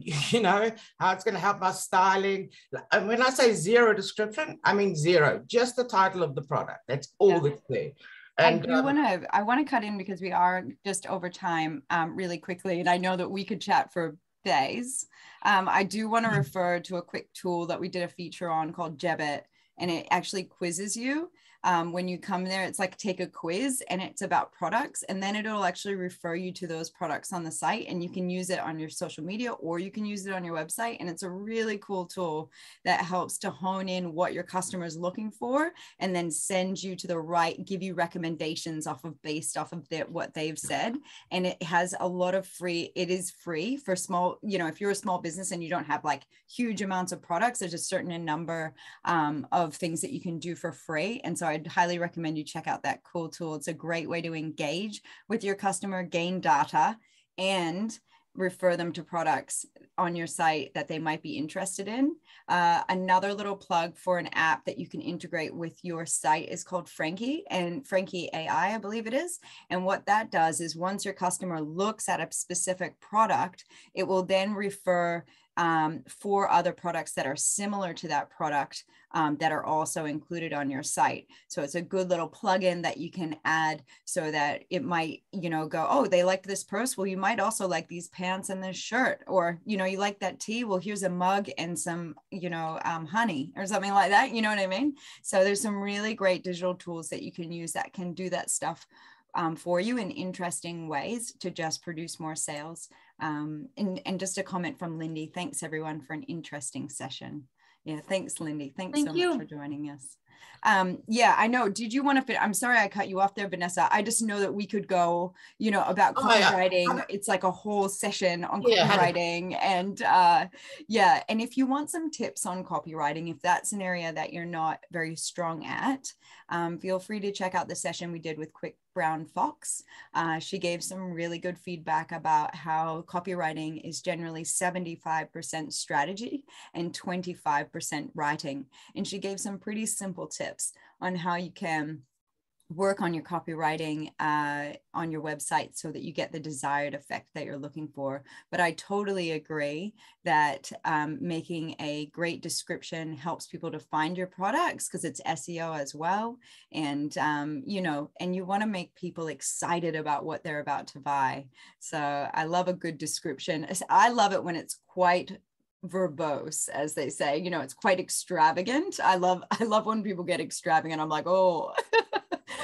how it's going to help my styling. And when I say zero description, I mean zero, just the title of the product. That's all that's there. And I want to cut in because we are just over time really quickly. And I know that we could chat for days. I do want to refer to a quick tool that we did a feature on called Jebbit, and it actually quizzes you. When you come there, it's like take a quiz, and it's about products, and then it'll actually refer you to those products on the site, and you can use it on your social media or you can use it on your website. And it's a really cool tool that helps to hone in what your customer is looking for, and then send you to give you recommendations based off of what they've said. And it has a lot of it is free for small, if you're a small business and you don't have like huge amounts of products, there's a certain number of things that you can do for free. And so I'd highly recommend you check out that cool tool. It's a great way to engage with your customer, gain data, and refer them to products on your site that they might be interested in. Another little plug for an app that you can integrate with your site is called Frankie, and Frankie AI, I believe it is. And what that does is once your customer looks at a specific product, it will then refer 4 other products that are similar to that product that are also included on your site. So it's a good little plugin that you can add so that it might, go, oh, they like this purse. Well, you might also like these pants and this shirt, or, you like that tea. Well, here's a mug and some, honey or something like that. You know what I mean? So there's some really great digital tools that you can use that can do that stuff for you in interesting ways to just produce more sales. And just a comment from Lindy. Thanks everyone for an interesting session. Yeah, thanks Lindy. Thanks so much for joining us. Yeah, I know. Did you want to fit? I'm sorry I cut you off there, Venessa. I just know that we could go, about copywriting. It's like a whole session on copywriting. And and if you want some tips on copywriting, if that's an area that you're not very strong at, feel free to check out the session we did with Quick Brown Fox. She gave some really good feedback about how copywriting is generally 75% strategy and 25% writing. And she gave some pretty simple tips on how you can work on your copywriting on your website so that you get the desired effect that you're looking for. But I totally agree that making a great description helps people to find your products because it's SEO as well. And, and you want to make people excited about what they're about to buy. So I love a good description. I love it when it's quite verbose, as they say, it's quite extravagant. I love when people get extravagant. I'm like, oh,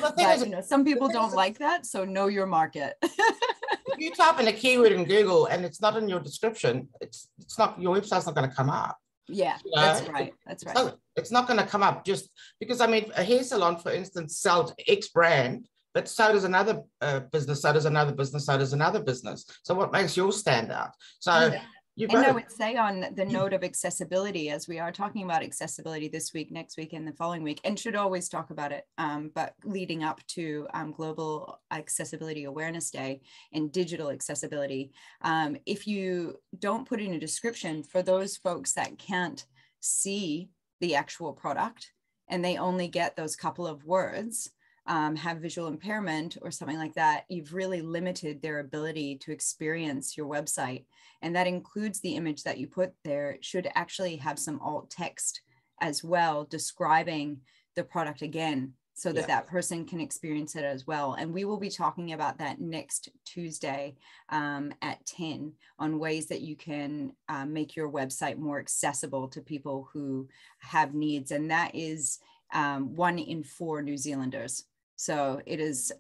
well, but, some people don't like that. So know your market. If you type in a keyword in Google and it's not in your description, it's not, your website's not going to come up. Yeah, that's right. That's right. It's not going to come up just because, I mean, a hair salon, for instance, sells X brand, but so does another business, so does another business, so does another business. So what makes yours stand out? So and I would say, on the note of accessibility, as we are talking about accessibility this week, next week, and the following week, and should always talk about it, but leading up to Global Accessibility Awareness Day and digital accessibility, if you don't put in a description for those folks that can't see the actual product and they only get those couple of words, have visual impairment or something like that, you've really limited their ability to experience your website. And that includes the image that you put there should actually have some alt text as well, describing the product again, so that that person can experience it as well. And we will be talking about that next Tuesday at 10 on ways that you can make your website more accessible to people who have needs. And that is 1 in 4 New Zealanders. So it is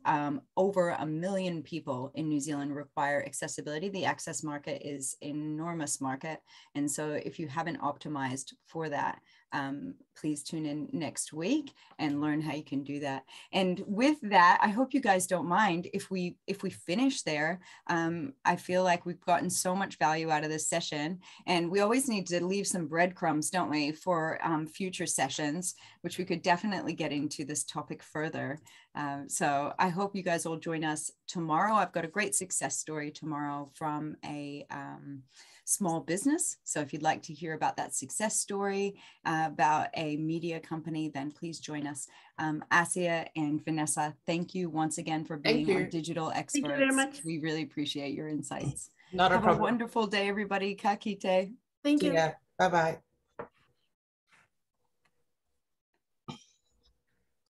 over 1 million people in New Zealand require accessibility. The access market is an enormous market. And so if you haven't optimized for that, please tune in next week and learn how you can do that. And with that, I hope you guys don't mind if we finish there. I feel like we've gotten so much value out of this session, and we always need to leave some breadcrumbs, don't we, for future sessions, which we could definitely get into this topic further. So I hope you guys will join us tomorrow. I've got a great success story tomorrow from a small business. So if you'd like to hear about that success story, about a media company, then please join us. Asia and Venessa, thank you once again for being our digital experts. Thank you very much. We really appreciate your insights. Not a problem. Have a wonderful day, everybody. Ka kite. Thank you. Yeah. Bye-bye.